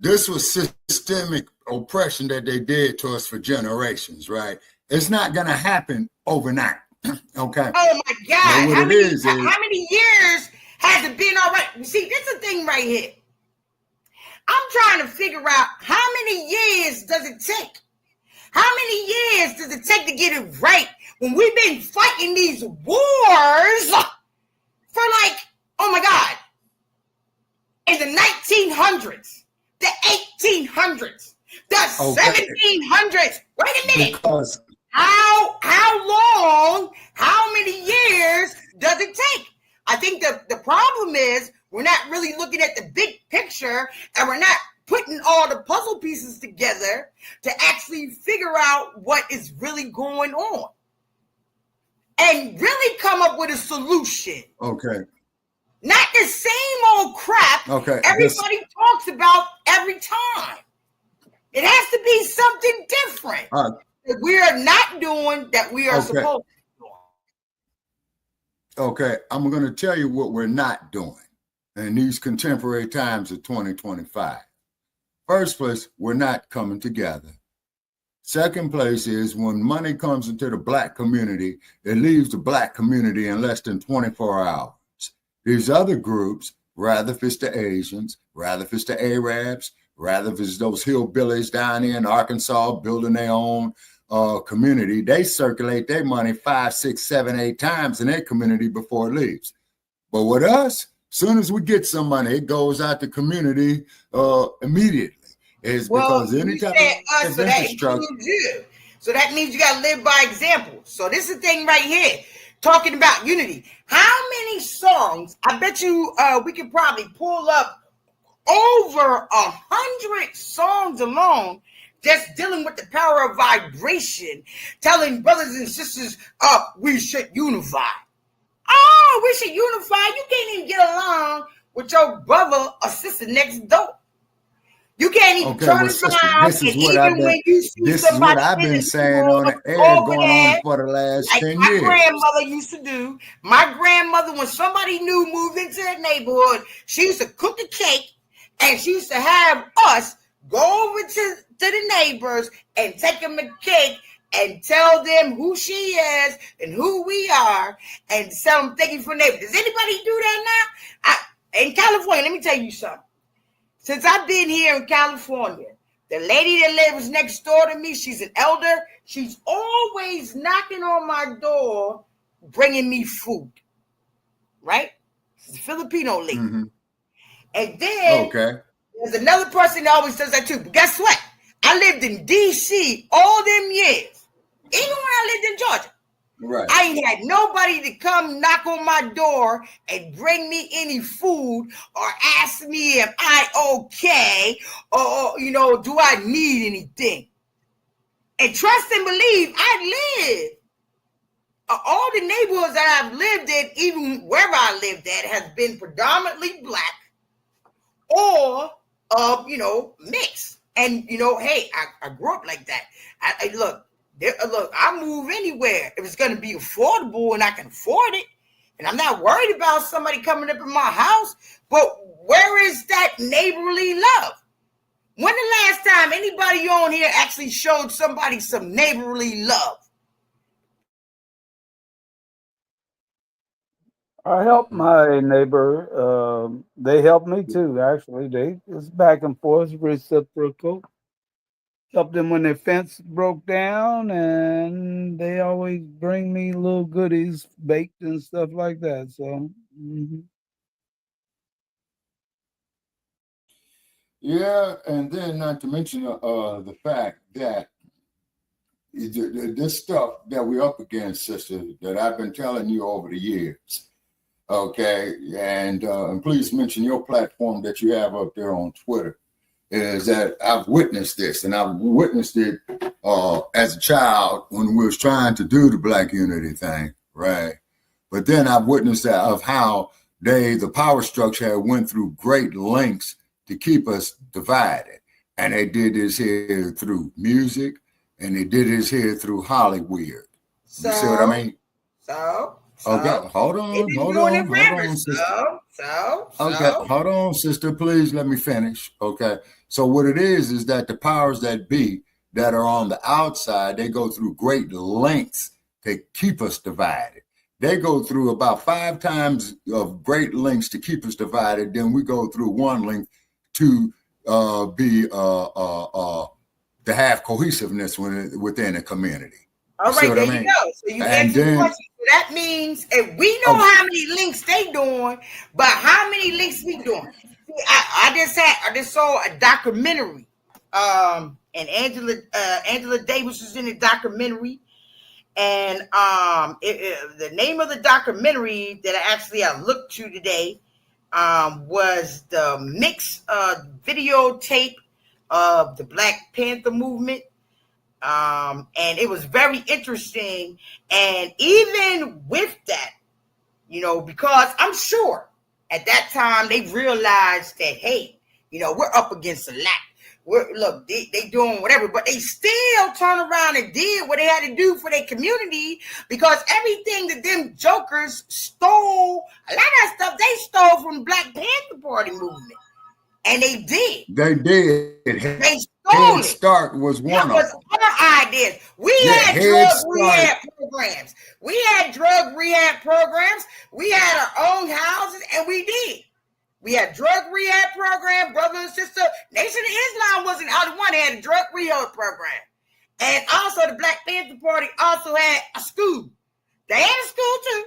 this was systemic oppression that they did to us for generations, right? It's not going to happen overnight. Okay. Oh, my God. How many years has it been all right? See, this is the thing right here. I'm trying to figure out how many years does it take How many years does it take to get it right when we've been fighting these wars for like, oh my God, in the 1900s, the 1800s, the 1700s? Wait a minute. Because How long, how many years does it take? I think the problem is we're not really looking at the big picture, and we're not putting all the puzzle pieces together to actually figure out what is really going on and really come up with a solution. okay. Not the same old crap everybody talks about every time. It has to be something different that we are not doing that we are supposed to do. Okay, I'm going to tell you what we're not doing in these contemporary times of 2025. First place, we're not coming together. Second place is when money comes into the Black community, it leaves the Black community in less than 24 hours. These other groups, rather if it's the Asians, rather if it's the Arabs, rather if it's those hillbillies down here in Arkansas building their own community, they circulate their money 5, 6, 7, 8 times in their community before it leaves. But with us, soon as we get some money, it goes out the community immediately. It's because anytime us, so that includes you. So that means you got to live by example. So this is the thing right here, talking about unity. How many songs? I bet you we could probably pull up over 100 songs alone, just dealing with the power of vibration, telling brothers and sisters, we should unify. Oh, we should unify. You can't even get along with your brother or sister next door. You can't even turn around. This is what I've been saying on the air going on for the last 10 years. My grandmother used to do. My grandmother, when somebody new moved into the neighborhood, she used to cook a cake, and she used to have us go over to the neighbors and take them a cake and tell them who she is and who we are and tell them thank you for neighbor. Does anybody do that now? In California, let me tell you something. Since I've been here in California, the lady that lives next door to me, she's an elder. She's always knocking on my door, bringing me food. Right? She's a Filipino lady. Mm-hmm. And then there's another person that always does that too. But guess what? I lived in D.C. all them years. Even when I lived in Georgia. Right. I ain't had nobody to come knock on my door and bring me any food or ask me if I okay or do I need anything. And trust and believe, I live. All the neighborhoods that I've lived in, even wherever I lived at, has been predominantly Black or mixed. And hey, I grew up like that. Look, I move anywhere if it's going to be affordable and I can afford it. And I'm not worried about somebody coming up in my house. But where is that neighborly love? When the last time anybody on here actually showed somebody some neighborly love? I helped my neighbor. They helped me too, actually. It's back and forth, reciprocal. Helped them when their fence broke down, and they always bring me little goodies baked and stuff like that. So, yeah, and then not to mention the fact that this stuff that we're up against, sister, that I've been telling you over the years. Okay, and please mention your platform that you have up there on Twitter. Is that I've witnessed this, and I've witnessed it as a child when we was trying to do the Black Unity thing, right? But then I've witnessed that of how the power structure had went through great lengths to keep us divided, and they did this here through music, and they did this here through Hollywood. You see what I mean? Okay, hold on, sister. Hold on, sister. Please let me finish. Okay. So what it is that the powers that be that are on the outside, they go through great lengths to keep us divided. They go through about 5 times of great lengths to keep us divided. Then we go through one length to be to have cohesiveness within a community. All right, there you go. So you answered the question. So that means if we know how many links they doing, but how many links we doing? I just saw a documentary. And Angela Davis was in the documentary. And the name of the documentary that I looked to today was the mix videotape of the Black Panther movement. And it was very interesting. And even with that, because I'm sure at that time they realized that, hey, we're up against a lot. They doing whatever, but they still turn around and did what they had to do for their community, because everything that them jokers stole, a lot of that stuff they stole from Black Panther Party movement. And they did. They did. They stole Head Start was one of them. Our ideas. We had drug rehab programs. We had drug rehab programs. We had our own houses, and we did. We had drug rehab program, brother and sister. Nation of Islam wasn't the only one that had a drug rehab program. And also the Black Panther Party also had a school. They had a school too.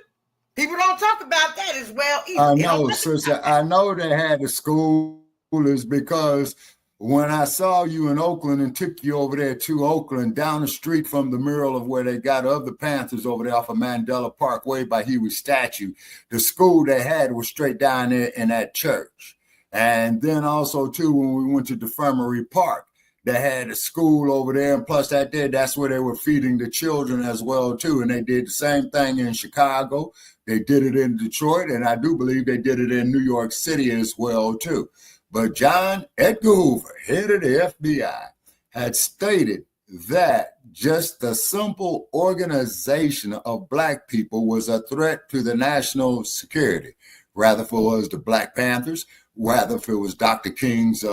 People don't talk about that as well either. I know, sister. I know they had a school is because when I saw you in Oakland and took you over there to Oakland, down the street from the mural of where they got of the Panthers over there off of Mandela Parkway by Huey's statue, the school they had was straight down there in that church. And then also, too, when we went to Defirmary Park, they had a school over there. And plus that's where they were feeding the children as well, too. And they did the same thing in Chicago. They did it in Detroit. And I do believe they did it in New York City as well, too. But John Edgar Hoover, head of the FBI, had stated that just the simple organization of Black people was a threat to the national security. Rather if it was the Black Panthers, rather if it was Dr. King's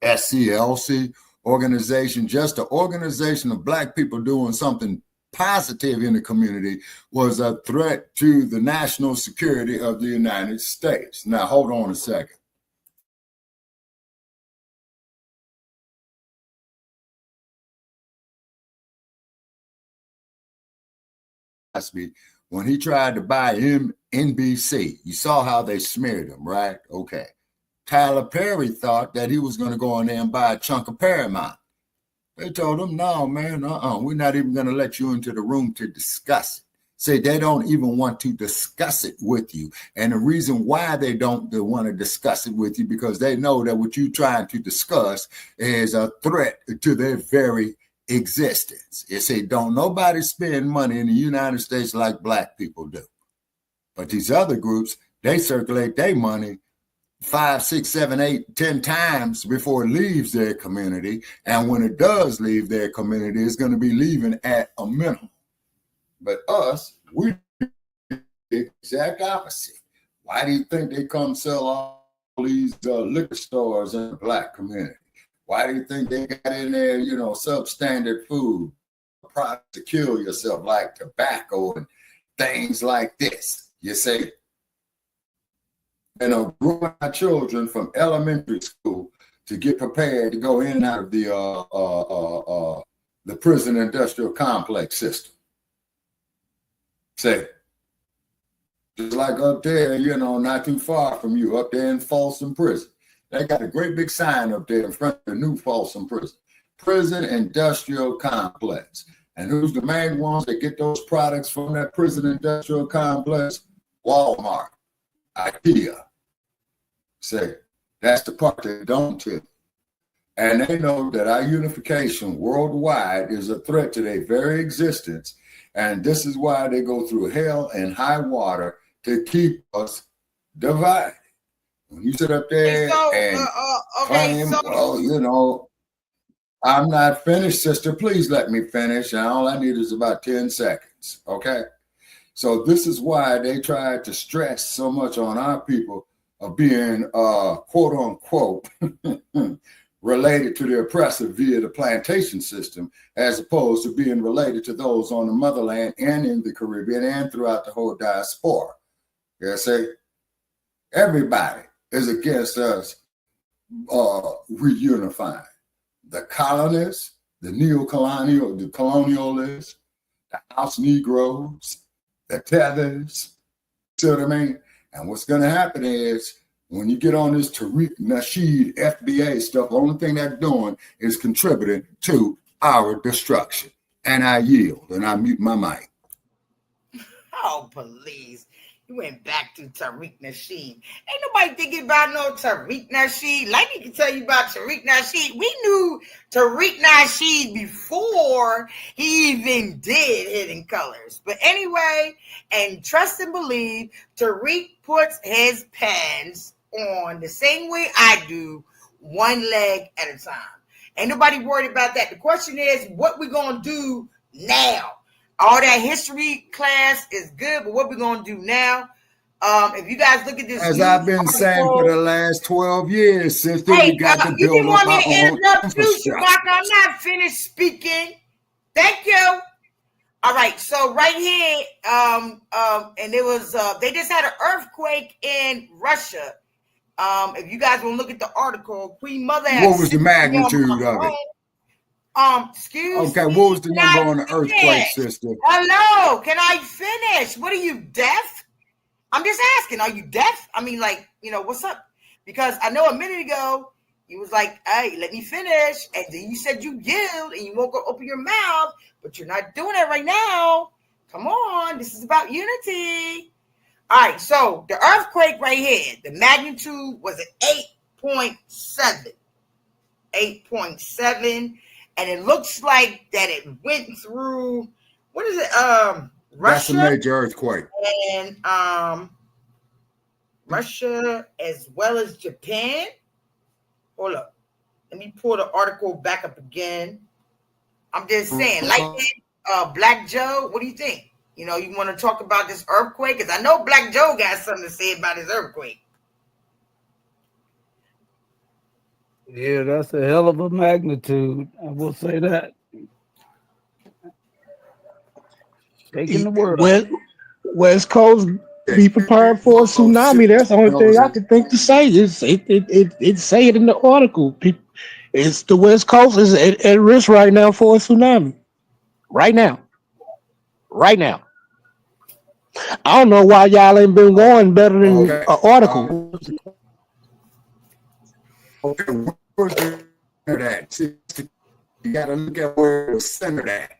SCLC organization, just the organization of Black people doing something positive in the community was a threat to the national security of the United States. Now, hold on a second. When he tried to buy NBC, you saw how they smeared him, right? Okay. Tyler Perry thought that he was going to go in there and buy a chunk of Paramount. They told him, no, man, we're not even going to let you into the room to discuss it. Say they don't even want to discuss it with you. And the reason why they want to discuss it with you, because they know that what you're trying to discuss is a threat to their very existence. You see, don't nobody spend money in the United States like Black people do. But these other groups, they circulate their money 5, 6, 7, 8, 10 times before it leaves their community. And when it does leave their community, it's going to be leaving at a minimum. But us, we the exact opposite. Why do you think they come sell all these liquor stores in the Black community? Why do you think they got in there, substandard food, products to kill yourself, like tobacco and things like this? You see, growing our children from elementary school to get prepared to go in and out of the prison industrial complex system. Say, just like up there, not too far from you, up there in Folsom Prison. They got a great big sign up there in front of the new Folsom Prison. Prison Industrial Complex. And who's the main ones that get those products from that prison industrial complex? Walmart, IKEA. Say, that's the part they don't tell. And they know that our unification worldwide is a threat to their very existence. And this is why they go through hell and high water to keep us divided. When you sit up there claim, I'm not finished, sister. Please let me finish. And all I need is about 10 seconds. Okay. So this is why they try to stress so much on our people of being, quote unquote, related to the oppressor via the plantation system, as opposed to being related to those on the motherland and in the Caribbean and throughout the whole diaspora. You see, everybody is against us reunifying. the colonists, the neo-colonial, the colonialists, the house Negroes, the tethers. See what I mean? And what's going to happen is when you get on this Tariq Nasheed FBA stuff, the only thing they're doing is contributing to our destruction. And I yield and I mute my mic. Oh, please. You went back to Tariq Nasheed. Ain't nobody thinking about no Tariq Nasheed. Like he can tell you about Tariq Nasheed. We knew Tariq Nasheed before he even did Hidden Colors. But anyway, and trust and believe, Tariq puts his pens on the same way I do, one leg at a time. Ain't nobody worried about that. The question is, what we gonna do now? All that history class is good, but what we gonna do now? If you guys look at this, as I've been saying for the last 12 years, sister, we got to you build didn't want up me to our own interrupt you, infrastructure. Shabaka. I'm not finished speaking. Thank you. All right, so right here, and it was they just had an earthquake in Russia. If you guys want to look at the article, Queen Mother has What was the magnitude of it? Excuse Okay, me. what was the Can number I on the finish? earthquake, sister? Hello, can I finish? What are you, deaf? I'm just asking, are you deaf? I mean, like, what's up? Because I know a minute ago, you was like, hey, let me finish. And then you said you yelled and you won't go open your mouth, but you're not doing it right now. Come on, this is about unity. All right, so the earthquake right here, the magnitude was an 8.7. 8.7. And it looks like that it went through, what is it? Russia. That's a major earthquake. And Russia as well as Japan. Hold up. Let me pull the article back up again. I'm just saying, like Black Joe, what do you think? You want to talk about this earthquake? Because I know Black Joe got something to say about his earthquake. Yeah, that's a hell of a magnitude. I will say that. Taking the word. West Coast, be prepared for a tsunami. That's the only thing I can think to say. It say it in the article. It's the West Coast is at risk right now for a tsunami. Right now. I don't know why y'all ain't been going better than an article. Okay, where's the center at? You got to look at where the center at.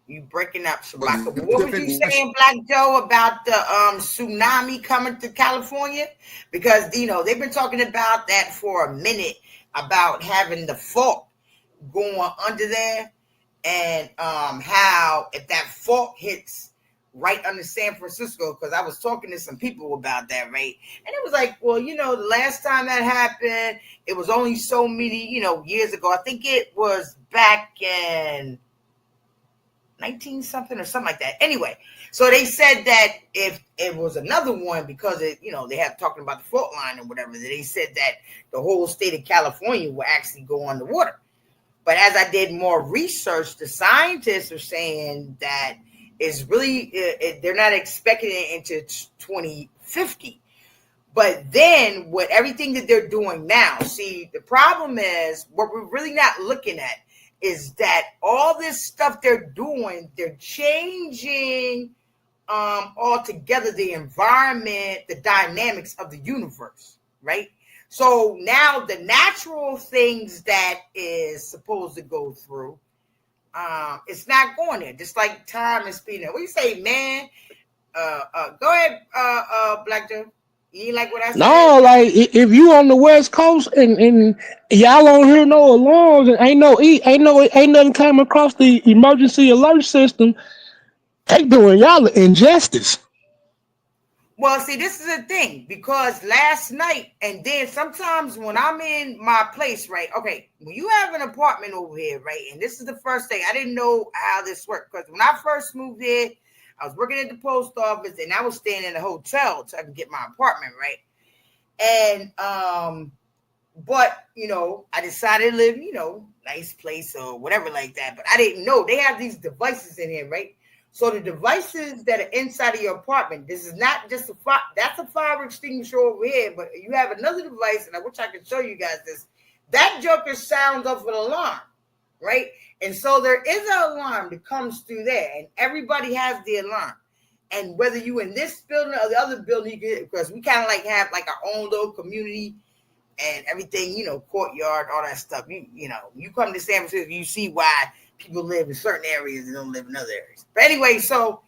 You breaking up, Shabaka. What was you saying, Black Joe, about the tsunami coming to California? Because, they've been talking about that for a minute, about having the fault going under there, and how if that fault hits right under San Francisco, because I was talking to some people about that, right? And it was like, well, the last time that happened, it was only so many, years ago. I think it was back in 19 something or something like that. Anyway, so they said that if it was another one, because they have talking about the fault line or whatever, they said that the whole state of California will actually go underwater. But as I did more research, the scientists are saying that it's really, they're not expecting it into 2050. But then with everything that they're doing now, see, the problem is what we're really not looking at is that all this stuff they're doing, they're changing altogether the environment, the dynamics of the universe, right? So now the natural things that is supposed to go through, it's not going there. Just like time and speed. What do you say, man? Go ahead, Black Joe. You ain't like what I said? No, like if you on the West Coast and y'all don't hear no alarms and ain't nothing coming across the emergency alert system, they doing y'all an injustice. Well, see, this is the thing, because last night, and then sometimes when I'm in my place, right? Okay, when you have an apartment over here, right? And this is the first thing, I didn't know how this worked, because when I first moved here, I was working at the post office and I was staying in a hotel so I could get my apartment, right? And but I decided to live, nice place or whatever like that. But I didn't know they have these devices in here, right? So the devices that are inside of your apartment, this is not just a fire. That's a fire extinguisher over here, but you have another device, and I wish I could show you guys this. That joker sounds off an alarm, right? And so there is an alarm that comes through there, and everybody has the alarm. And whether you in this building or the other building, you can, because we kind of like have like our own little community and everything, you know, courtyard, all that stuff. You know, you come to San Francisco, you see why people live in certain areas and don't live in other areas. But anyway, so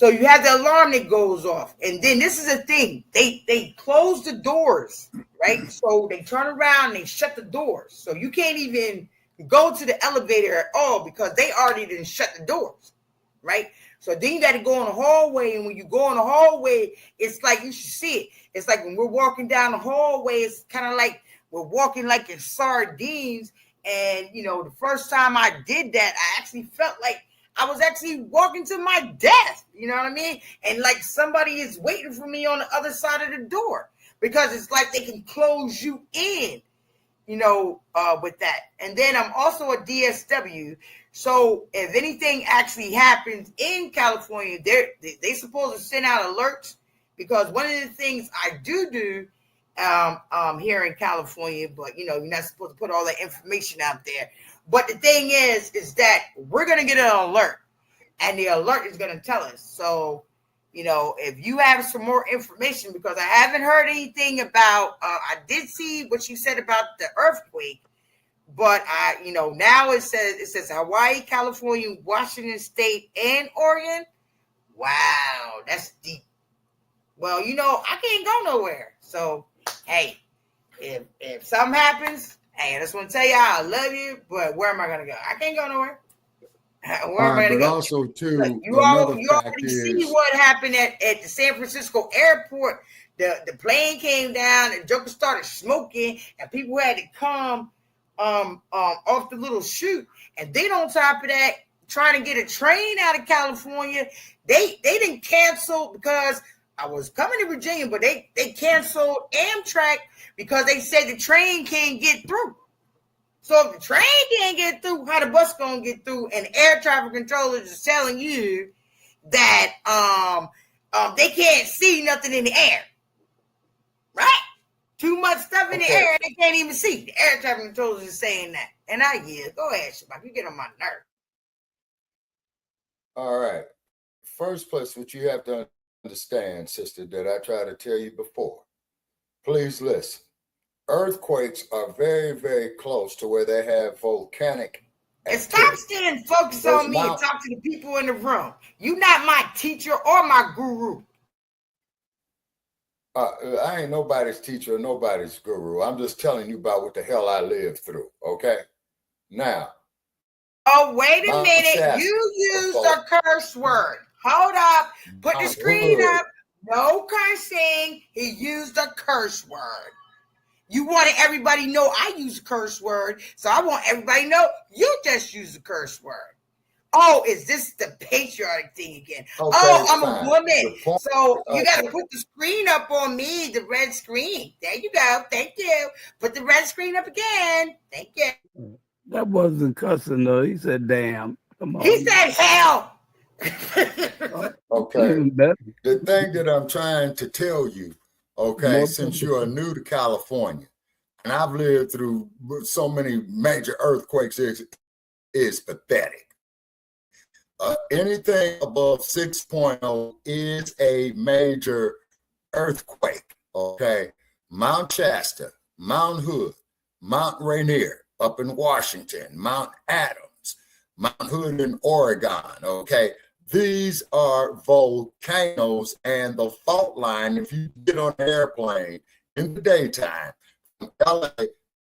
you have the alarm that goes off, and then this is a thing. They close the doors, right? So they turn around and they shut the doors, so you can't even go to the elevator at all because they already didn't shut the doors, right? So then you got to go in the hallway, and when you go in the hallway, it's like you should see it. It's like when we're walking down the hallway, it's kind of like we're walking like in sardines. And, you know, the first time I did that, I actually felt like I was actually walking to my death. You know what I mean? And like somebody is waiting for me on the other side of the door because it's like they can close you in, you know, with that. And then I'm also a DSW. So if anything actually happens in California, they supposed to send out alerts, because one of the things I do here in California, but you know, you're not supposed to put all that information out there. But the thing is that we're gonna get an alert, and the alert is gonna tell us. So, you know, if you have some more information, because I haven't heard anything about. I did see what you said about the earthquake, but you know, now it says Hawaii, California, Washington State, and Oregon. Wow, that's deep. Well, you know, I can't go nowhere, so. Hey, if something happens, hey, I just want to tell y'all I love you, but where am I gonna go? I can't go nowhere. Where am I gonna go? Also, too, you already see what happened at the San Francisco airport. The plane came down, and Joker started smoking, and people had to come off the little chute. And then on top of that, trying to get a train out of California, they didn't cancel because I was coming to Virginia, but they canceled Amtrak because they said the train can't get through. So if the train can't get through, how the bus gonna get through? And air traffic controllers is telling you that they can't see nothing in the air, right? Too much stuff in the air, they can't even see. The air traffic controllers is saying that. And go ahead, Shabak, you get on my nerve. All right. First place, what you have to understand, sister, that I tried to tell you before. Please listen. Earthquakes are very, very close to where they have volcanic activity. Stop staying focused on me and talk to the people in the room. You're not my teacher or my guru. I ain't nobody's teacher or nobody's guru. I'm just telling you about what the hell I lived through, okay? Now. Oh, wait a minute. You used a curse word. Hold up. Put the screen up. No cursing. He used a curse word. You wanted everybody to know I use a curse word, so I want everybody to know you just used a curse word. Oh, is this the patriotic thing again? Okay, I'm fine. A woman. So you got to put the screen up on me, the red screen. There you go. Thank you. Put the red screen up again. Thank you. That wasn't cussing, though. He said, damn. Come on. He said, hell. Okay. The thing that I'm trying to tell you, okay, since you are new to California, and I've lived through so many major earthquakes, is pathetic. Anything above 6.0 is a major earthquake, okay? Mount Shasta, Mount Hood, Mount Rainier up in Washington, Mount Adams, Mount Hood in Oregon, okay? These are volcanoes, and the fault line, if you get on an airplane in the daytime from LA,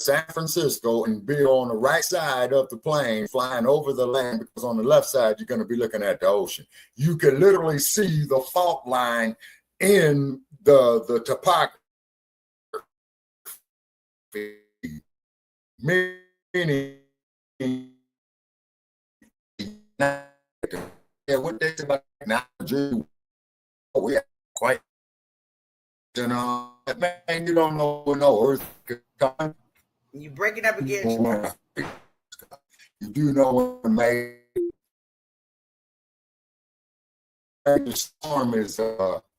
San Francisco, and be on the right side of the plane flying over the land, because on the left side, you're going to be looking at the ocean. You can literally see the fault line in the topography. Meaning, what they say about technology, we are quite, man, you don't know when no earth coming. You break it up again. You do know when made major storm is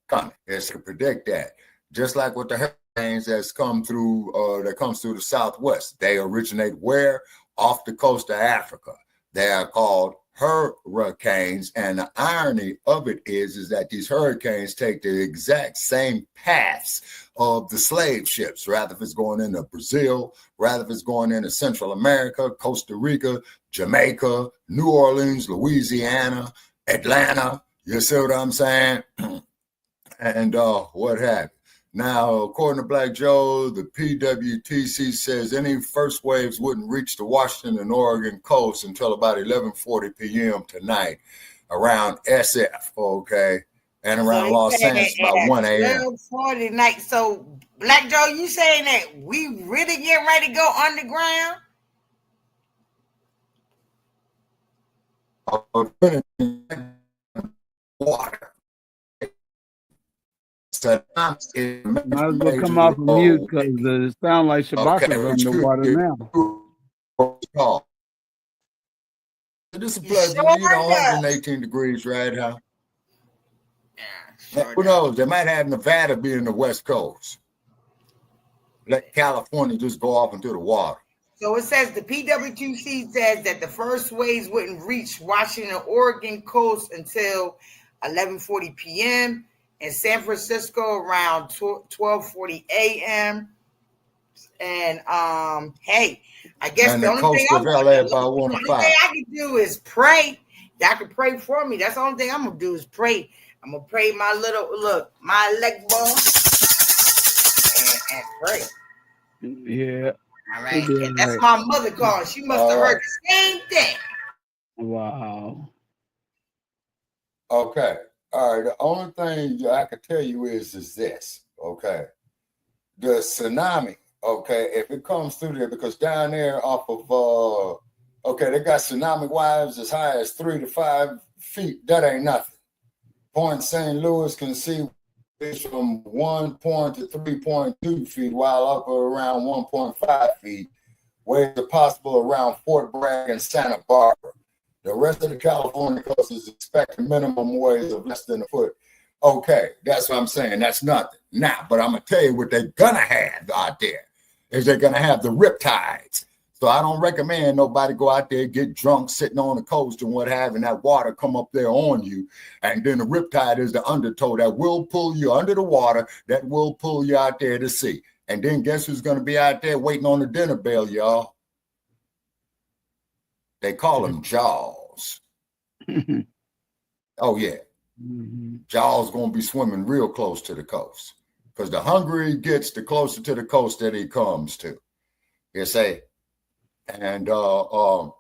coming. It's to predict that. Just like with the hurricanes that's come through, that comes through the Southwest. They originate where? Off the coast of Africa. They are called hurricanes, and the irony of it is that these hurricanes take the exact same paths of the slave ships, rather if it's going into Brazil, rather if it's going into Central America, Costa Rica, Jamaica, New Orleans, Louisiana, Atlanta. You see what I'm saying? And what happened? Now, according to Black Joe, the PWTC says any first waves wouldn't reach the Washington and Oregon coast until about 11:40 p.m. tonight around SF, okay? And around Los Angeles about 1 a.m. 12:40 tonight. So, Black Joe, you saying that we really getting ready to go underground? Water. Might as well come off of mute because it sounds like Shabaka's underwater now. This is pleasant, 118 degrees right now. Who knows? They might have Nevada be in the West Coast. Let California just go off into the water. So it says the PWTC says that the first waves wouldn't reach Washington, Oregon coast until 11:40 p.m. in San Francisco around 12:40 a.m. And hey, I guess and the only thing I can do is pray. Y'all can pray for me. That's the only thing I'm gonna do is pray. I'm gonna pray my leg ball and pray. Yeah. All right. And that's my mother calling. She must have heard the same thing. Wow. Okay. All right. The only thing I can tell you is this. Okay. The tsunami. Okay. If it comes through there, because down there off of, they got tsunami waves as high as 3 to 5 feet. That ain't nothing. Point St. Louis can see from 1 point to 3.2 feet, while up around 1.5 feet. Waves are possible around Fort Bragg and Santa Barbara. The rest of the California coast is expecting minimum waves of less than a foot. Okay, that's what I'm saying. That's nothing. Now, but I'm going to tell you what they're going to have out there is they're going to have the riptides. So I don't recommend nobody go out there, get drunk, sitting on the coast and what have, and that water come up there on you. And then the riptide is the undertow that will pull you under the water, that will pull you out there to sea. And then guess who's going to be out there waiting on the dinner bell, y'all? They call them Jaws. Oh, yeah. Jaws going to be swimming real close to the coast. Because the hungrier he gets, the closer to the coast that he comes to. You see? And the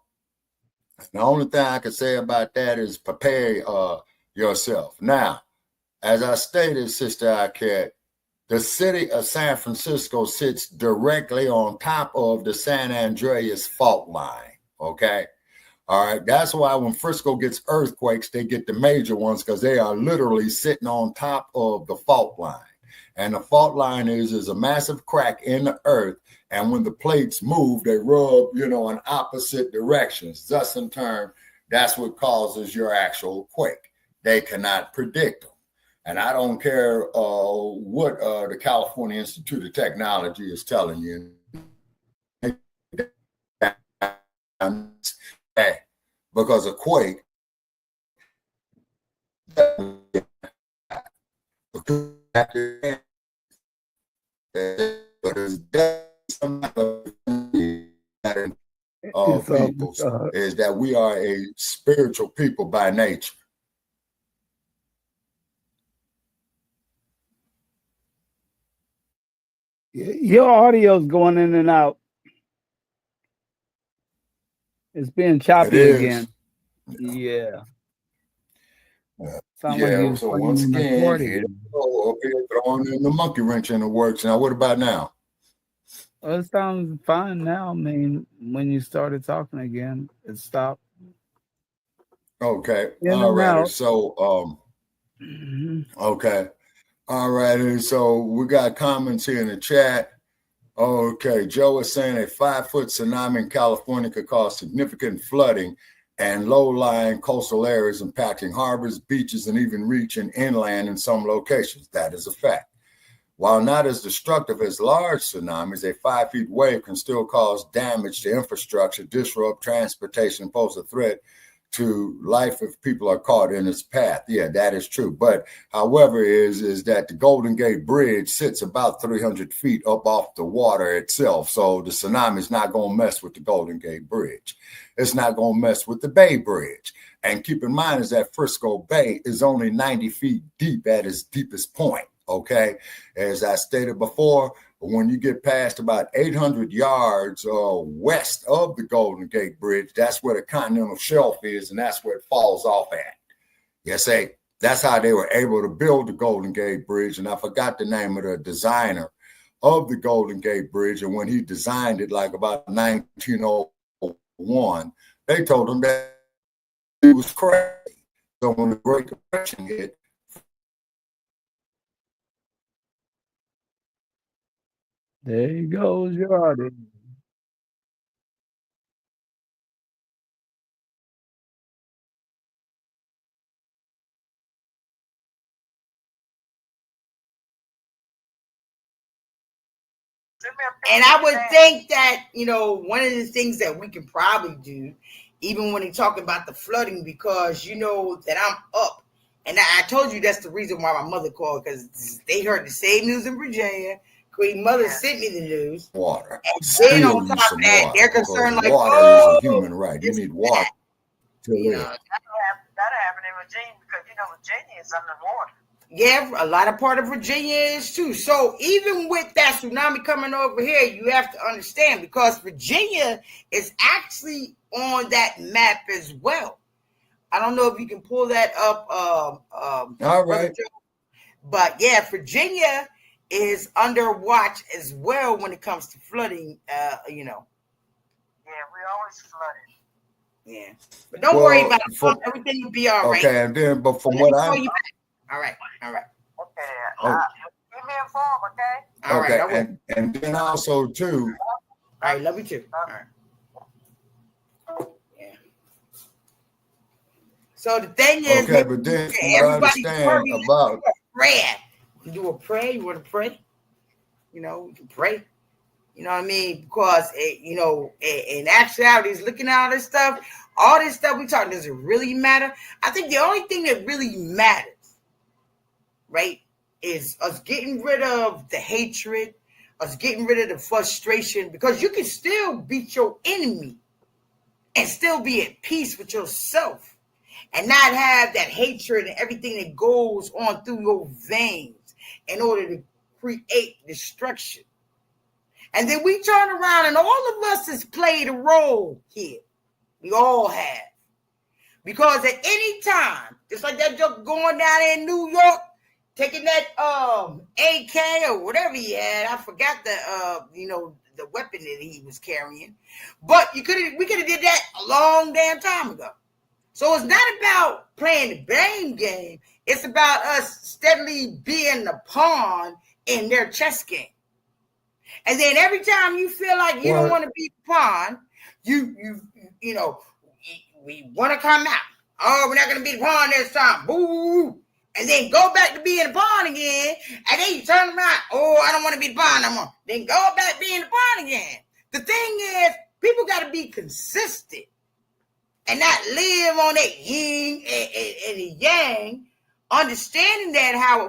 only thing I can say about that is prepare yourself. Now, as I stated, Sister Arquette, the city of San Francisco sits directly on top of the San Andreas fault line, okay? All right, that's why when Frisco gets earthquakes, they get the major ones because they are literally sitting on top of the fault line. And the fault line is a massive crack in the earth. And when the plates move, they rub, in opposite directions. Thus, in turn, that's what causes your actual quake. They cannot predict them. And I don't care what the California Institute of Technology is telling you. Because a quake peoples is that we are a spiritual people by nature. Your audio's going in and out. It's being choppy again. Yeah. Yeah, so once again, up here throwing in the monkey wrench in the works. Now, what about now? Well, it sounds fine now. I mean, when you started talking again, it stopped. Okay. All right. So, okay. All right. So we got comments here in the chat. Okay. Joe is saying a 5-foot tsunami in California could cause significant flooding and low-lying coastal areas impacting harbors, beaches, and even reaching inland in some locations. That is a fact. While not as destructive as large tsunamis, a 5-foot wave can still cause damage to infrastructure, disrupt transportation, and pose a threat to life if people are caught in its path. Yeah, that is true. But however, is that the Golden Gate Bridge sits about 300 feet up off the water itself. So the tsunami is not going to mess with the Golden Gate Bridge. It's not going to mess with the Bay Bridge. And keep in mind is that Frisco Bay is only 90 feet deep at its deepest point. Okay, as I stated before, when you get past about 800 yards west of the Golden Gate Bridge, that's where the continental shelf is, and that's where it falls off at. Yes, that's how they were able to build the Golden Gate Bridge, and I forgot the name of the designer of the Golden Gate Bridge, and when he designed it, like about 1901, they told him that it was crazy. So when the Great Depression hit, There goes Yardy. And I would think that, one of the things that we can probably do, even when they talking about the flooding, because you know that I'm up. And I told you that's the reason why my mother called, because they heard the same news in Virginia. Queen Mother sent me the news. Water. And then on top of that, they're concerned like, water is a human right. You need water to live. That'll happen in Virginia because, Virginia is underwater. Yeah, a lot of part of Virginia is too. So even with that tsunami coming over here, you have to understand, because Virginia is actually on that map as well. I don't know if you can pull that up. All right. But yeah, Virginia is under watch as well when it comes to flooding. Yeah, we always flooded. Yeah, but don't worry about it. Everything will be all right. Okay, and then, but from what I... All right. Okay. Keep me informed, okay? All right. And then also, too... All right, love you too. All right. So the thing is... Okay, but then everybody understand about... Prayer. You do a prayer, you want to pray? You can pray. You know what I mean? Because, in actuality, is looking at all this stuff we talking, does it really matter? I think the only thing that really matters, right, is us getting rid of the hatred, us getting rid of the frustration, because you can still beat your enemy and still be at peace with yourself and not have that hatred and everything that goes on through your veins in order to create destruction. And then we turn around and all of us has played a role here. We all have. Because at any time, just like that joke going down in New York, taking that AK or whatever he had, I forgot the weapon that he was carrying. But we could have did that a long damn time ago. So it's not about playing the blame game. It's about us steadily being the pawn in their chess game. And then every time you feel like you don't want to be the pawn, we want to come out. Oh, we're not going to be the pawn this time. Boo. And then go back to being the pawn again. And then you turn around. Oh, I don't want to be the pawn no more. Then go back being the pawn again. The thing is, people got to be consistent and not live on that yin and the yang, understanding that how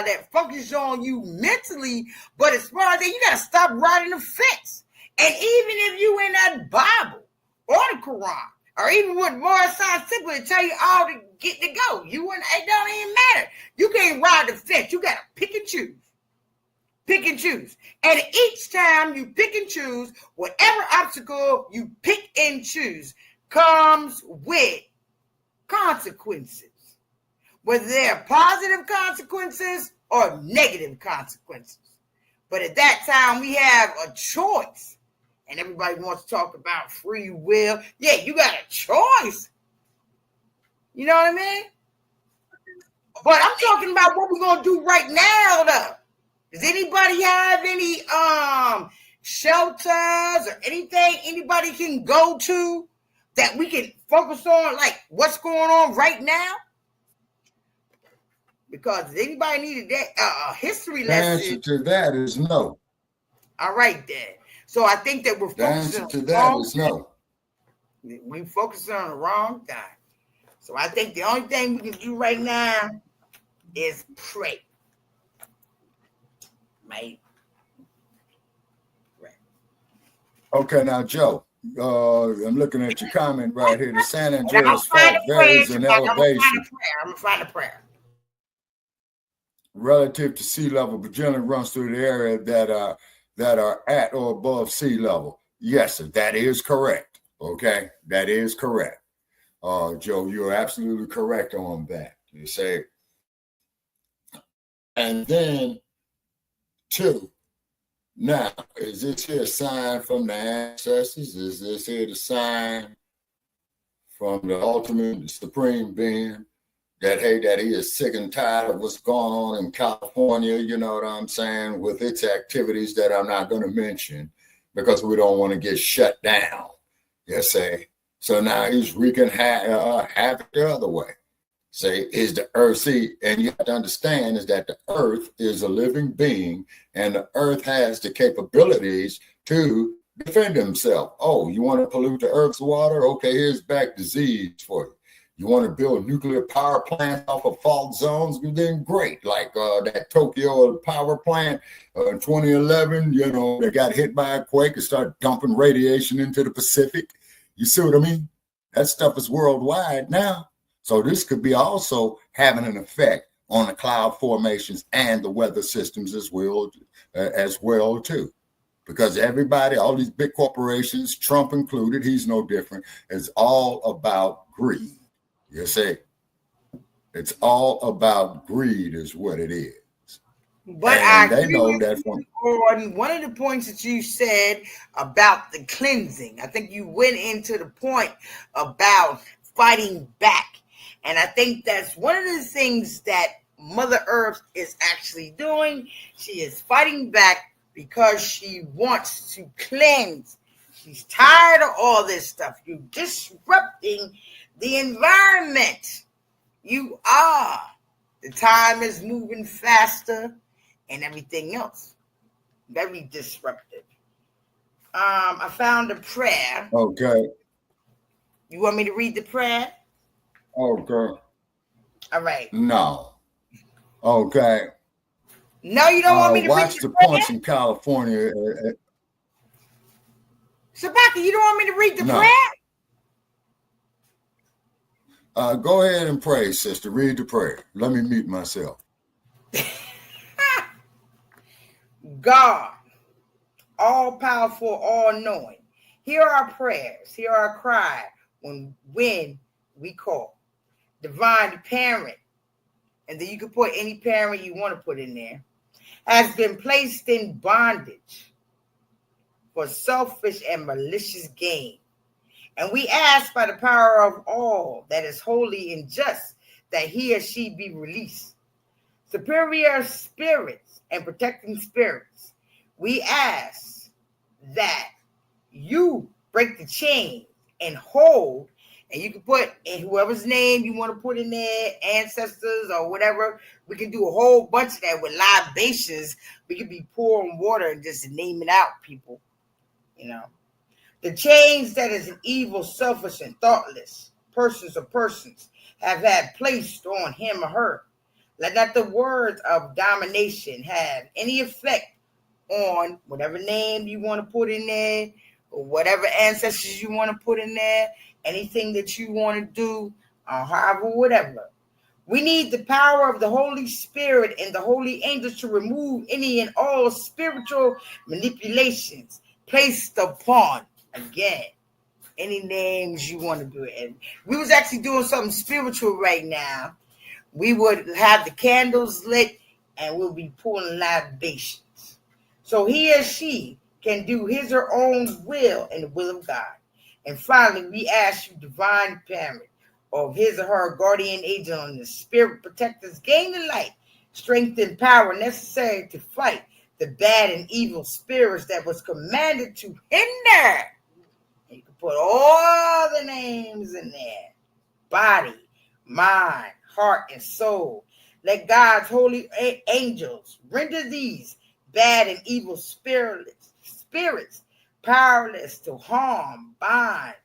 that focuses on you mentally, but as far as that, you got to stop riding the fence. And even if you in that Bible or the Quran, or even what Morris Science Simple to tell you all to get to go, it don't even matter. You can't ride the fence. You got to pick and choose. Pick and choose. And each time you pick and choose, whatever obstacle you pick and choose comes with consequences. Whether they're positive consequences or negative consequences. But at that time, we have a choice. And everybody wants to talk about free will. Yeah, you got a choice. You know what I mean? But I'm talking about what we're going to do right now, though. Does anybody have any shelters or anything anybody can go to that we can focus on, like what's going on right now? Because if anybody needed that history The answer lesson, to that is no. all right then. So I think that we're The focusing answer to on that is no. we focusing on the wrong thing. So I think the only thing we can do right now is pray. Right? Okay, now Joe, I'm looking at your comment right here. The San And I'm Andreas gonna fault varies in elevation I'm gonna find a prayer. relative to sea level, but generally runs through the area that are at or above sea level. Yes, sir, that is correct. Okay, that is correct. Joe, you're absolutely correct on that. You say, and then two. Now, is this here a sign from the ancestors? Is this here the sign from the ultimate supreme being that, hey, that he is sick and tired of what's going on in California, you know what I'm saying, with its activities that I'm not going to mention because we don't want to get shut down, you say. So now he's wreaking havoc the other way. Say, is the earth, see, and you have to understand is that the earth is a living being and the earth has the capabilities to defend himself. Oh, you want to pollute the earth's water? Okay, here's back disease for you. You want to build nuclear power plants off of fault zones? Then great, like that Tokyo power plant in 2011, you know, they got hit by a quake and started dumping radiation into the Pacific. You see what I mean? That stuff is worldwide now. So this could be also having an effect on the cloud formations and the weather systems as well too. Because everybody, all these big corporations, Trump included, he's no different, it's all about greed. You see, it's all about greed is what it is. But and I they agree know with that you from on one of the points that you said about the cleansing. I think you went into the point about fighting back. And I think that's one of the things that Mother Earth is actually doing. She is fighting back because she wants to cleanse. She's tired of all this stuff. You're disrupting the environment. You are. The time is moving faster and everything else. Very disruptive. I found a prayer. Okay. You want me to read the prayer? Okay. All right. No. Okay. No, you don't want me to watch read the prayer? punch in California. Sabaka, you don't want me to read the No. prayer? Go ahead and pray, sister. Read the prayer. Let me mute myself. God, all powerful, all knowing, hear our prayers, hear our cry when we call. Divine parent, and then you can put any parent you want to put in there, has been placed in bondage for selfish and malicious gain. And we ask by the power of all that is holy and just that he or she be released. Superior spirits and protecting spirits, we ask that you break the chain and hold, and you can put in whoever's name you want to put in there, ancestors or whatever. We can do a whole bunch of that with libations. We could be pouring water and just name it out, people. You know, the chains that is an evil, selfish, and thoughtless persons or persons have had placed on him or her. Let not the words of domination have any effect on whatever name you want to put in there, or whatever ancestors you want to put in there, anything that you want to do, however, whatever. We need the power of the Holy Spirit and the holy angels to remove any and all spiritual manipulations placed upon, again, any names you want to do it. And we was actually doing something spiritual right now. We would have the candles lit and we'll be pouring libations. So he or she can do his or her own will and the will of God. And finally, we ask you, divine parent, of his or her guardian angel and the spirit protectors, gain the light, strength, and power necessary to fight the bad and evil spirits that was commanded to hinder You can put all the names in there. Body, mind, heart, and soul. Let God's holy angels render these bad and evil spirits powerless to harm, bind,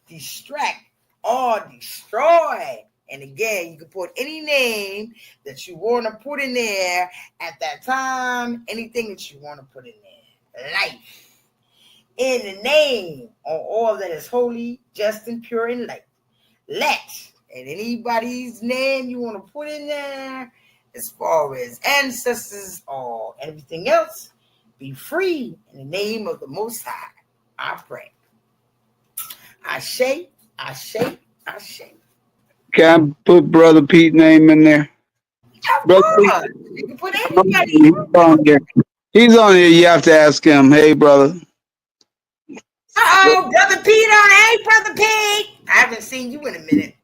distract, or destroy. And again, you can put any name that you want to put in there at that time, anything that you want to put in there. Life. In the name of all that is holy, just, and pure in light. Let, and anybody's name you want to put in there, as far as ancestors or anything else, be free in the name of the Most High. I pray. Ashe, Ashe, Ashe. Can I put Brother Pete's name in there? Brother Pete, You can put anybody. he's on here. He's on here. You have to ask him. Hey, brother. Uh-oh, Brother Pete on. Hey, Brother Pete. I haven't seen you in a minute.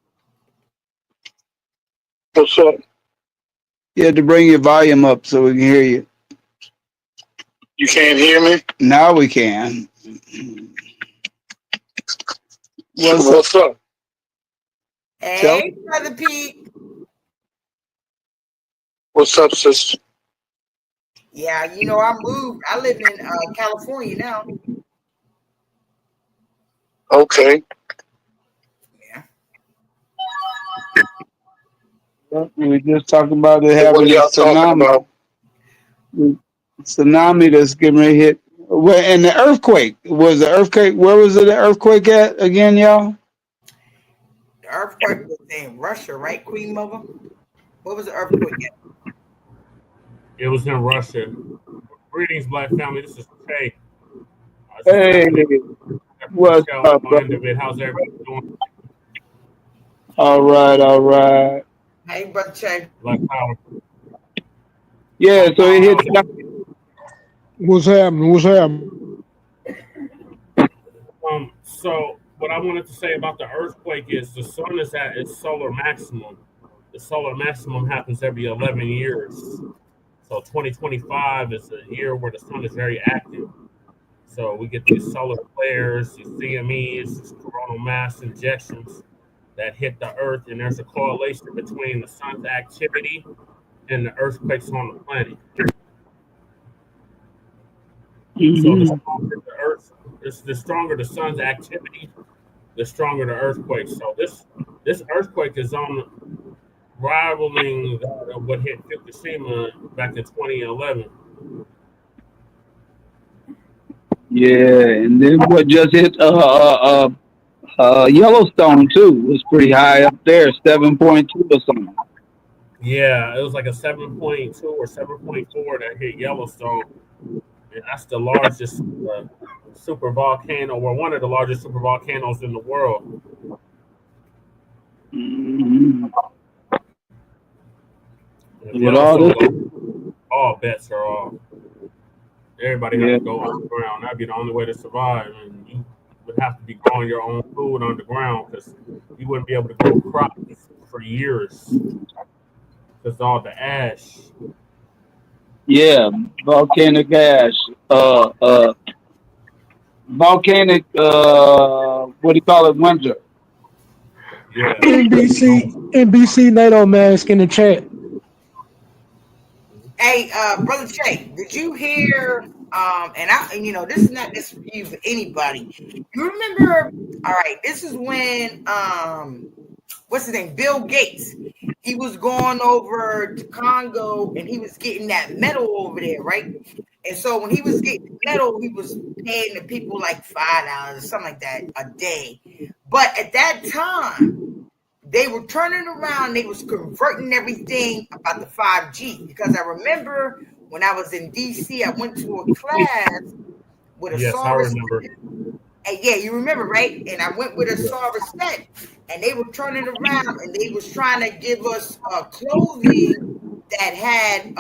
What's up? You had to bring your volume up so we can hear you. You can't hear me? Now we can. What's up? Hey, Brother Pete. What's up, sister? Yeah, you know, I moved. I live in California now. Okay. We were just talking about it What having are a y'all talking about? tsunami that's getting ready to hit. Well, and the earthquake. Was the earthquake, where was the earthquake at again, y'all? The earthquake was in Russia, right, Queen Mother? What was the earthquake at? It was in Russia. Greetings, Black family. This is Trey. Hey, what's up, brother? How's everybody doing? All right. Hey, Brother Che. Black power. Yeah, so it hit. What's happening? So what I wanted to say about the earthquake is the sun is at its solar maximum. The solar maximum happens every 11 years. So 2025 is a year where the sun is very active. So we get these solar flares, these CMEs, these coronal mass injections that hit the earth, and there's a correlation between the sun's activity and the earthquakes on the planet. So the stronger the earth, the stronger the sun's activity, the stronger the earthquake. So this earthquake is on rivaling what hit Fukushima back in 2011. Yeah, and then what just hit Yellowstone too was pretty high up there, 7.2 or something. Yeah, it was like a 7.2 or 7.4 that hit Yellowstone. And that's the largest super volcano, or one of the largest super volcanoes in the world. With all this, all bets are off. Everybody has to go underground. That'd be the only way to survive. And you would have to be growing your own food underground because you wouldn't be able to grow crops for years because all the ash. Yeah, volcanic ash. Volcanic, what do you call it, winter? Yeah. NBC NATO mask in the chat. Hey, Brother Che, did you hear? And you know, this is not this review for anybody. You remember? All right, this is when what's his name? Bill Gates. He was going over to Congo and he was getting that metal over there, right? And so when he was getting metal, he was paying the people like $5 or something like that a day. But at that time, they were turning around, they was converting everything about the 5G. Because I remember when I was in DC, I went to a class with a I remember. And yeah, you remember, right? And I went with a Sarvastet, and they were turning around and they was trying to give us clothing that had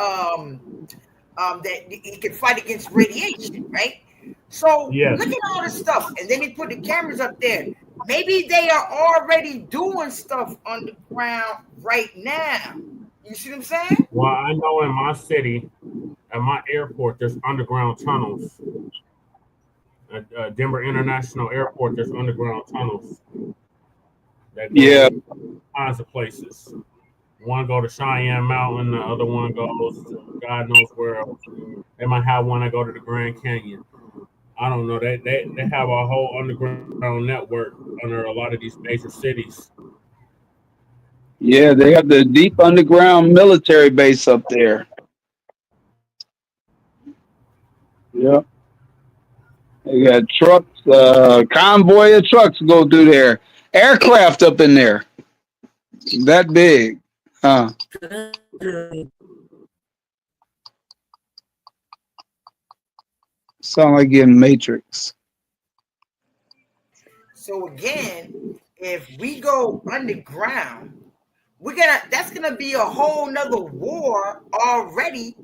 that it could fight against radiation, right? So look at all this stuff, and then they put the cameras up there. Maybe they are already doing stuff underground right now. You see what I'm saying? Well, I know in my city, at my airport, there's underground tunnels. At Denver International Airport, there's underground tunnels that go Yeah. all kinds of places. One go to Cheyenne Mountain, the other one goes to God knows where else. They might have one that go to the Grand Canyon. I don't know. They have a whole underground network under a lot of these major cities. Yeah, they have the deep underground military base up there. Yeah. They got trucks, convoy of trucks go through there. Aircraft up in there. That big. Huh. Sound like getting Matrix. So again, if we go underground, that's gonna be a whole nother war already,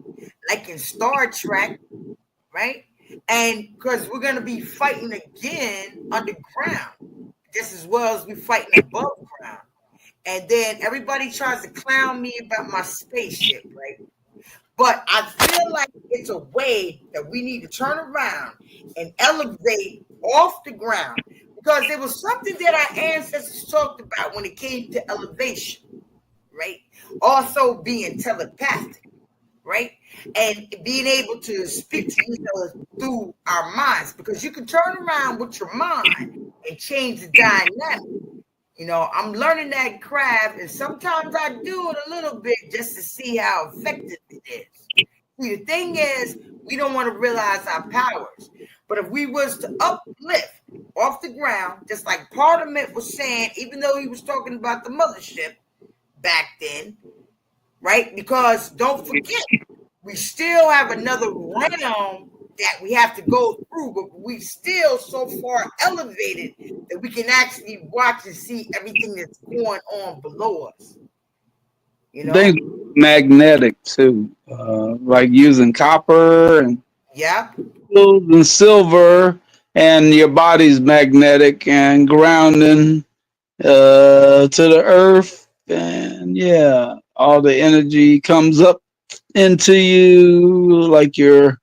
like in Star Trek, right? And because we're gonna be fighting again underground, just as well as we fighting above ground. And then everybody tries to clown me about my spaceship, right? But I feel like it's a way that we need to turn around and elevate off the ground, because there was something that our ancestors talked about when it came to elevation, right? Also being telepathic, right? And being able to speak to each other through our minds, because you can turn around with your mind and change the dynamic. You know, I'm learning that craft, and sometimes I do it a little bit just to see how effective it is. See, the thing is, we don't want to realize our powers. But if we was to uplift off the ground, just like Parliament was saying, even though he was talking about the mothership back then, right? Because don't forget, we still have another realm that we have to go through, but we still so far elevated that we can actually watch and see everything that's going on below us. You know, They magnetic too, like using copper and yeah, gold and silver, and your body's magnetic and grounding to the earth, and yeah, all the energy comes up into you like your,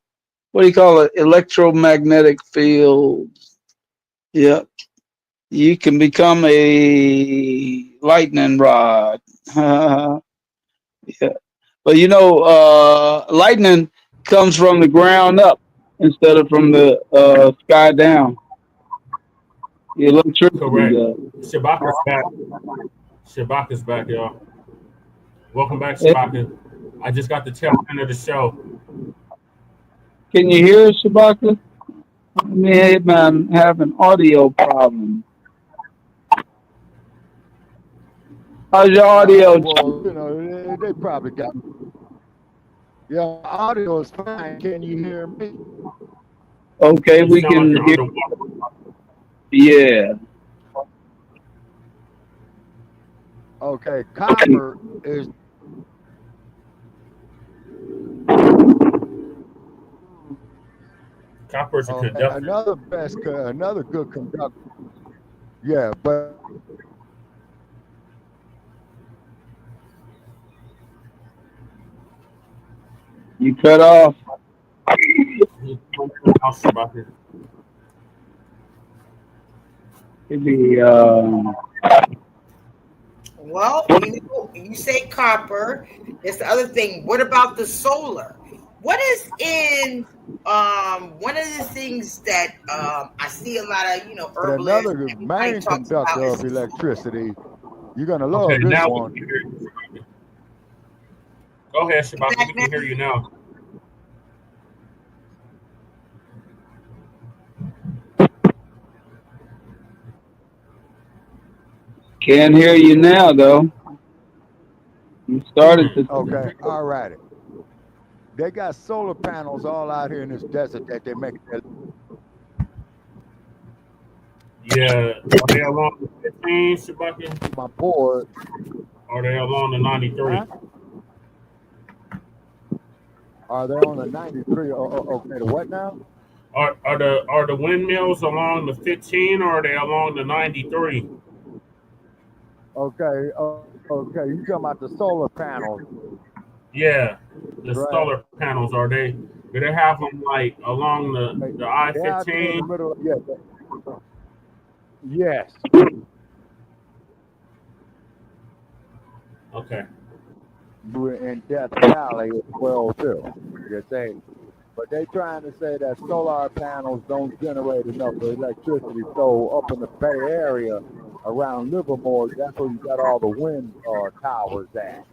what do you call it, electromagnetic field. Yep, you can become a lightning rod. Yeah, but you know, lightning comes from the ground up instead of from the sky down. The electricity Correct. does. Shabaka's back. Shabaka's back, y'all. Welcome back, Yeah. Shabaka. I just got the tail end of the show. Can you hear us, Shabaka? I mean, I'm having audio problem. How's your audio? Well, you know, they probably got. Yeah, audio is fine. Can you hear me? Okay, You we sound like can you're hear. underwater. Yeah. Okay, copper is Copper's a conductor. another good conductor. Yeah, but You cut off. Shabaka. Maybe well, you know, you say copper. That's the other thing. What about the solar? What is in one of the things that I see a lot of, you know, herbalists, another everybody main talks about conductor is of electricity. You're gonna love Okay, this now we one. can hear you, Shabaka. Go ahead, Shabaka. We can hear you now. can't hear you now though. You started to. Okay, all righty. They got solar panels all out here in this desert that they make. Yeah. Are they along the 15, Shabaka? My board. Are they along the 93? Huh? Are they on the 93? Okay, the what now? Are the windmills along the 15 or are they along the 93? Okay, okay. You talking about the solar panels? Yeah, the Right. solar panels, are they Do they have them like along the They're out there in the I-15? middle. Yes. Okay. In Death Valley as well too. But they trying to say that solar panels don't generate enough electricity. So up in the Bay Area around Livermore, that's where you got all the wind towers at.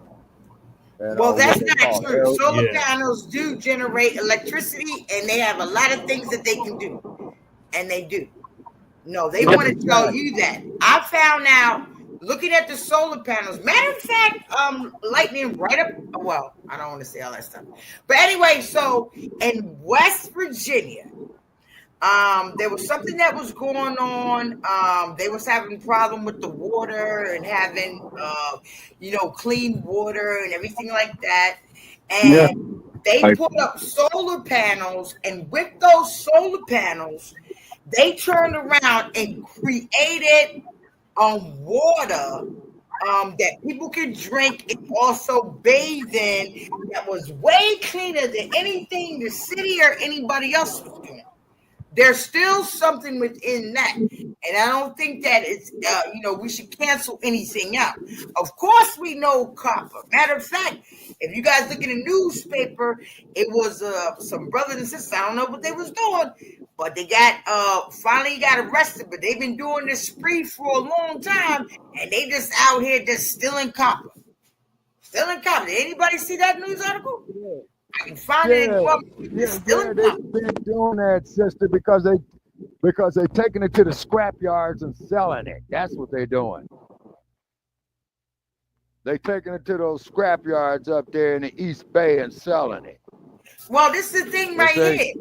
And, Well, that's what they not call true. Solar Yeah. panels do generate electricity, and they have a lot of things that they can do, and they do. No, they want to tell you that. I found out looking at the solar panels. Matter of fact, lightning right up. Well, I don't want to say all that stuff, but anyway, so in West Virginia, there was something that was going on. They was having a problem with the water and having, clean water and everything like that. And they put up solar panels, and with those solar panels, they turned around and created water that people could drink and also bathe in that was way cleaner than anything the city or anybody else was doing. There's still something within that, and I don't think that it's we should cancel anything out. Of course, we know copper. Matter of fact, if you guys look in the newspaper, it was some brothers and sisters. I don't know what they was doing, but they got finally got arrested. But they've been doing this spree for a long time, and they just out here just stealing copper. Stealing copper. Did anybody see that news article? I can find it in they've been doing that, sister, because they're taking it to the scrap yards and selling it. That's what they're doing. They're taking it to those scrap yards up there in the East Bay and selling it. Well, this is the thing right here.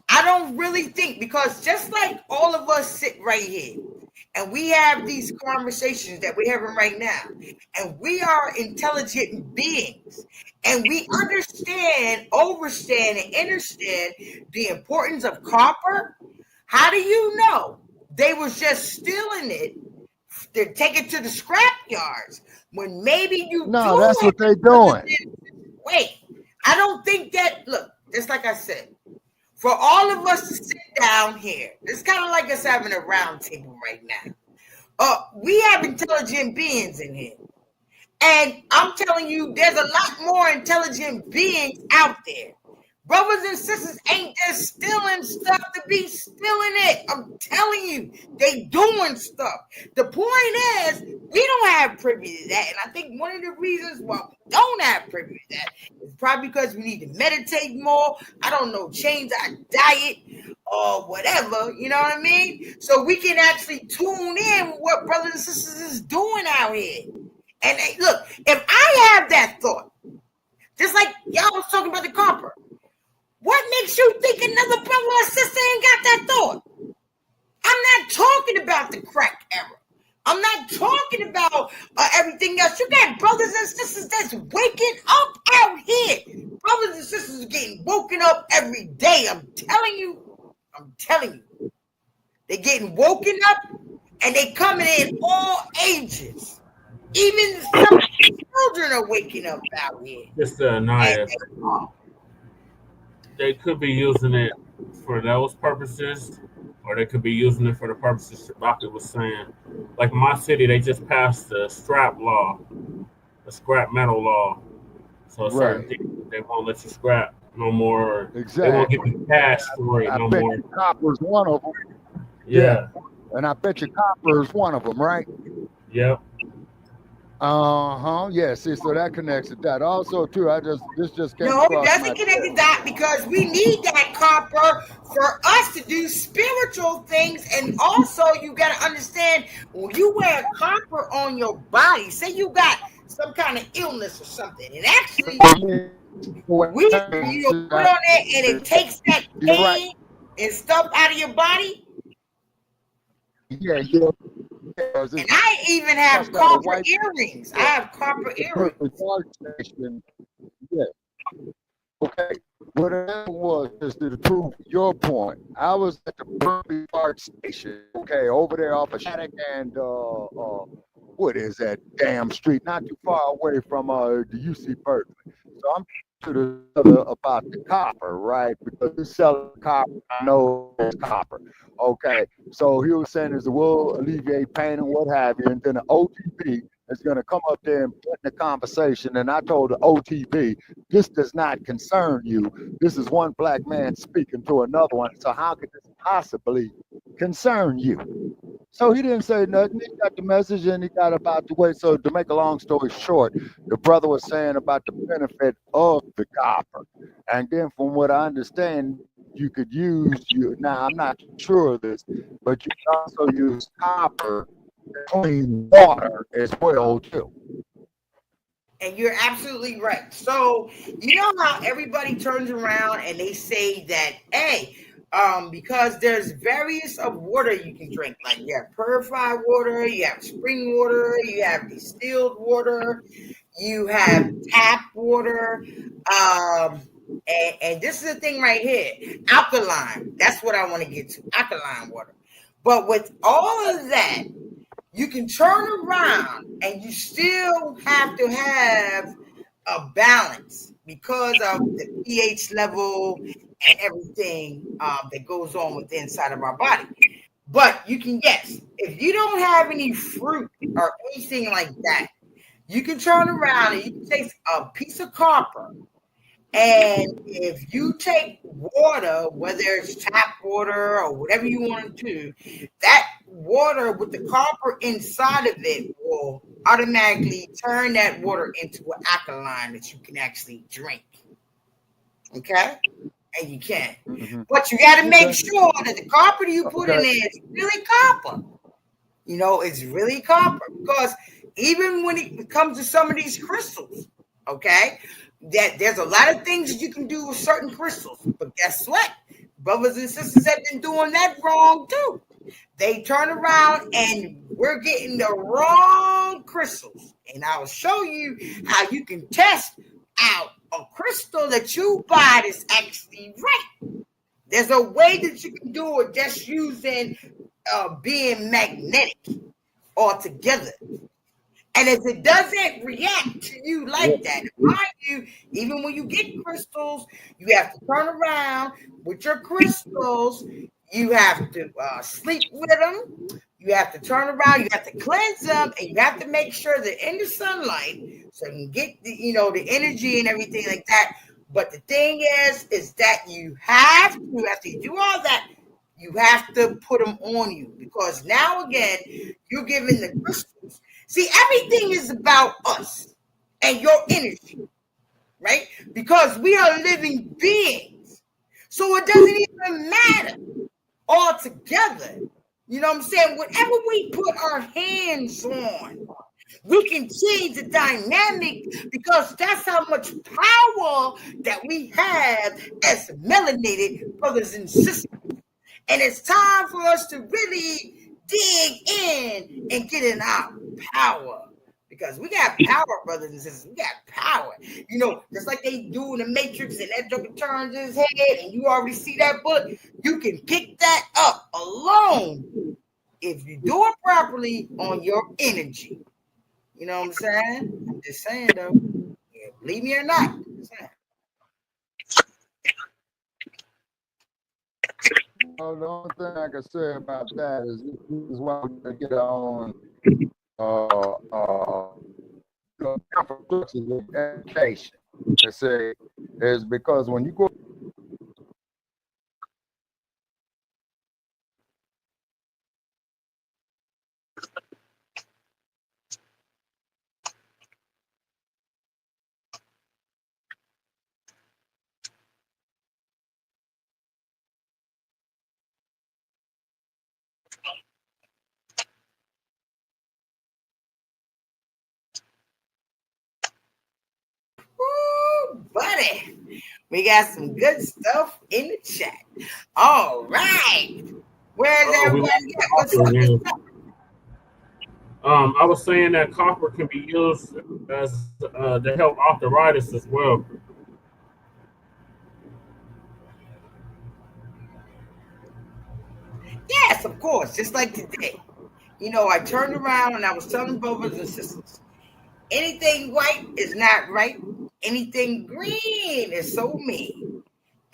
I don't really think, because just like all of us sit right here and we have these conversations that we're having right now, and we are intelligent beings, and we understand, overstand, and understand the importance of copper. How do you know they was just stealing it to take it to the scrap yards when maybe you? No, that's what they're doing. Wait, I don't think that. Look, just like I said, for all of us to sit down here, it's kind of like us having a round table right now. We have intelligent beings in here. And I'm telling you, there's a lot more intelligent beings out there. Brothers and sisters ain't just stealing stuff to be stealing it. I'm telling you, they doing stuff. The point is, we don't have privy to that. And I think one of the reasons why we don't have privy to that is probably because we need to meditate more. I don't know, change our diet or whatever. You know what I mean? So we can actually tune in with what brothers and sisters is doing out here. And look, if I have that thought, just like y'all was talking about the copper, what makes you think another brother or sister ain't got that thought? I'm not talking about the crack era. I'm not talking about everything else. You got brothers and sisters that's waking up out here. Brothers and sisters are getting woken up every day. I'm telling you. They're getting woken up, and they coming in all ages. Even some children are waking up out here. Mr. Anaya, they could be using it for those purposes, or they could be using it for the purposes Shabaka was saying. Like in my city, they just passed the scrap law, the scrap metal law. So certain things they won't let you scrap no more. Exactly. They won't give you cash for it no more. Copper's one of them. Yeah. And I bet you copper is one of them, right? Yep. Yeah, see, so that connects to that. Also, too, this just came No, it across doesn't connect to that, because we need that copper for us to do spiritual things. And also, you got to understand, when you wear copper on your body, say you got some kind of illness or something, and actually, we put on it and it takes that pain and stuff out of your body. Yeah. And I even have copper earrings. I have copper earrings. Yeah. Okay. What it was, just to prove your point, I was at the Berkeley Park Station, okay, over there off of Shattuck and what is that damn street? Not too far away from the UC Berkeley. So I'm to the other about the copper, right? Because he's selling copper, I know it's copper. Okay, so he was saying this will alleviate pain and what have you, and then the OTP is going to come up there and put in the conversation. And I told the OTP, this does not concern you. This is one black man speaking to another one. So how could this possibly concern you? So he didn't say nothing. He got the message and he got about the way. So to make a long story short, the brother was saying about the benefit of the copper. And then from what I understand, you could use, now I'm not sure of this, but you can also use copper to clean water as well too. And you're absolutely right. So you know how everybody turns around and they say that, hey, because there's various of water you can drink. Like you have purified water, you have spring water, you have distilled water, you have tap water. And this is the thing right here, alkaline. That's what I want to get to, alkaline water. But with all of that, you can turn around and you still have to have a balance because of the pH level and everything that goes on with the inside of our body. But you can, yes, if you don't have any fruit or anything like that, you can turn around and you can take a piece of copper. And if you take water, whether it's tap water or whatever you want to do, that water with the copper inside of it will automatically turn that water into an alkaline that you can actually drink. Okay? And you can. Mm-hmm. But you got to make sure that the copper you put in there is really copper. You know, it's really copper. Because even when it comes to some of these crystals, okay, that there's a lot of things that you can do with certain crystals. But guess what? Brothers and sisters have been doing that wrong too. They turn around and we're getting the wrong crystals. And I will show you how you can test out a crystal that you buy that's actually right. There's a way that you can do it just using being magnetic altogether. And if it doesn't react to you like that, mind you, even when you get crystals, you have to turn around with your crystals. You have to sleep with them. You have to turn around. You have to cleanse them, and you have to make sure they're in the sunlight so you can get the energy and everything like that. But the thing is that you have to, after you do all that, you have to put them on you, because now again you're giving the crystals. See, everything is about us and your energy, right? Because we are living beings. So it doesn't even matter altogether. You know what I'm saying? Whatever we put our hands on, we can change the dynamic, because that's how much power that we have as melanated brothers and sisters. And it's time for us to really dig in and get in our power, because we got power, brothers and sisters. We got power. You know, just like they do in the Matrix, and that joker turns his head and you already see that bullet. You can pick that up alone if you do it properly on your energy. You know what I'm saying? I'm just saying, though. Yeah, believe me or not. I'm just saying. Well, the only thing I can say about that is this is why we gotta get on education. To say is because when you go buddy, we got some good stuff in the chat. All right. Where's everybody at? What's up? I was saying that copper can be used as to help arthritis as well. Yes, of course. Just like today. You know, I turned around and I was telling brothers and sisters, anything white is not right. anything green is so mean,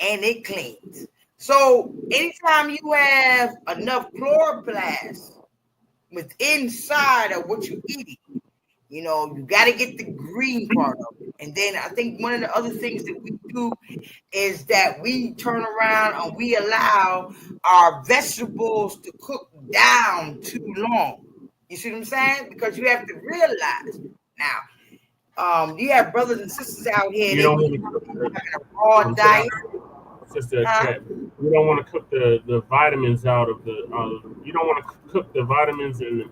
and it cleans. So anytime you have enough chloroplast with inside of what you're eating, you know, you got to get the green part of it. And then I think one of the other things that we do is that we turn around and we allow our vegetables to cook down too long. You see what I'm saying? Because you have to realize now, you have brothers and sisters out here. You They don't having want to cook a raw diet. Sister Chat. You don't want to cook the vitamins out of the. You don't want to cook the vitamins and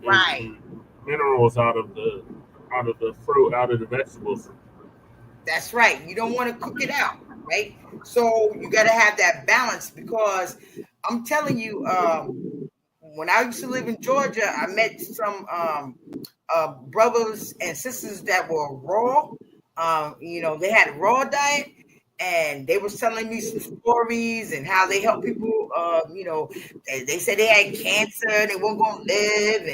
minerals out of the fruit, out of the vegetables. That's right. You don't want to cook it out, right? So you got to have that balance, because I'm telling you, when I used to live in Georgia, I met some brothers and sisters that were raw. You know, they had a raw diet, and they was telling me some stories and how they help people. You know, they said they had cancer, they weren't going to live,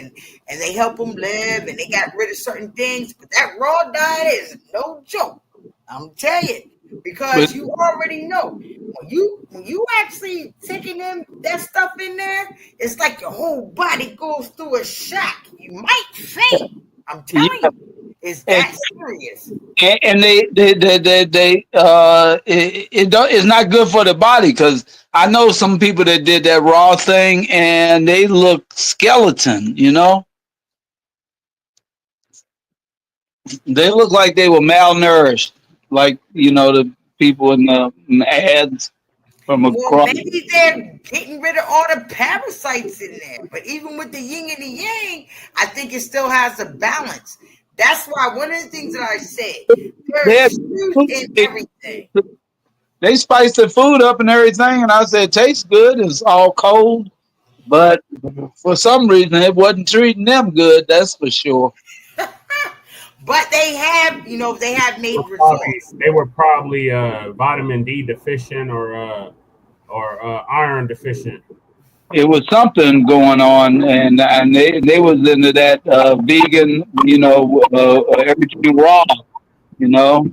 and they help them live, and they got rid of certain things. But that raw diet is no joke. I'm telling you, because you already know when you actually taking that stuff in there, it's like your whole body goes through a shock. You might faint. I'm telling you, it's that serious. And it's not good for the body, because I know some people that did that raw thing and they look skeleton, you know. They look like they were malnourished, like, you know, the people in the ads from across. Maybe they're getting rid of all the parasites in there. But even with the yin and the yang, I think it still has a balance. That's why one of the things that I said, there's truth in everything. They spice the food up and everything, and I said, it tastes good. It's all cold. But for some reason, it wasn't treating them good, that's for sure. But they have, you know, they have made results. They were probably vitamin D deficient or iron deficient. It was something going on, and they was into that vegan, you know, everything raw, you know.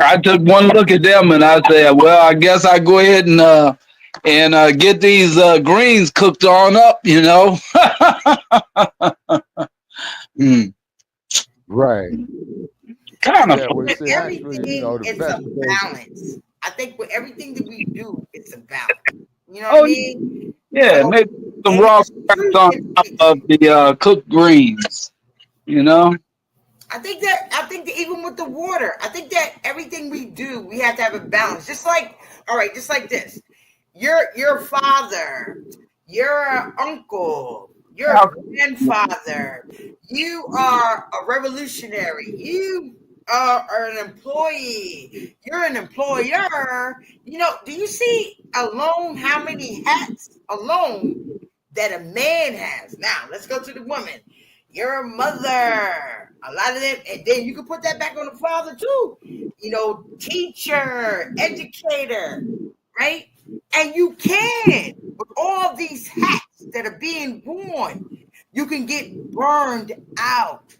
I took one look at them and I said, well, I guess I go ahead and get these greens cooked on up, you know. Right. Kind of. Yeah, well, see, Everything, you know, the it's best a balance. I think with everything that we do, it's a balance. You know what I mean? Yeah, So, maybe some raw carrots on top of the cooked greens, you know. I think that even with the water, I think that everything we do, we have to have a balance. Just like this. Your father, your uncle, your grandfather, you are a revolutionary. You are an employee. You're an employer. You know, do you see alone how many hats alone that a man has? Now, let's go to the woman. You're a mother. A lot of them, and then you can put that back on the father too. You know, teacher, educator, right? And you can, with all these hats that are being worn, you can get burned out.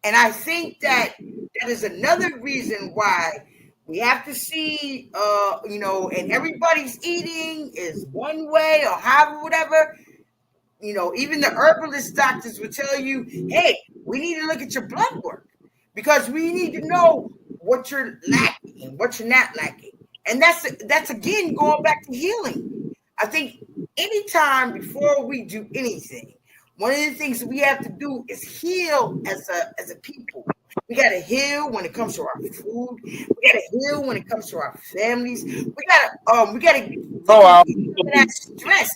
And I think that is another reason why we have to see, you know, and everybody's eating is one way or however, whatever. You know, even the herbalist doctors will tell you, hey, we need to look at your blood work, because we need to know what you're lacking and what you're not lacking. And that's again going back to healing. I think anytime before we do anything, one of the things that we have to do is heal as a people. We got to heal when it comes to our food. We got to heal when it comes to our families. We got to that stress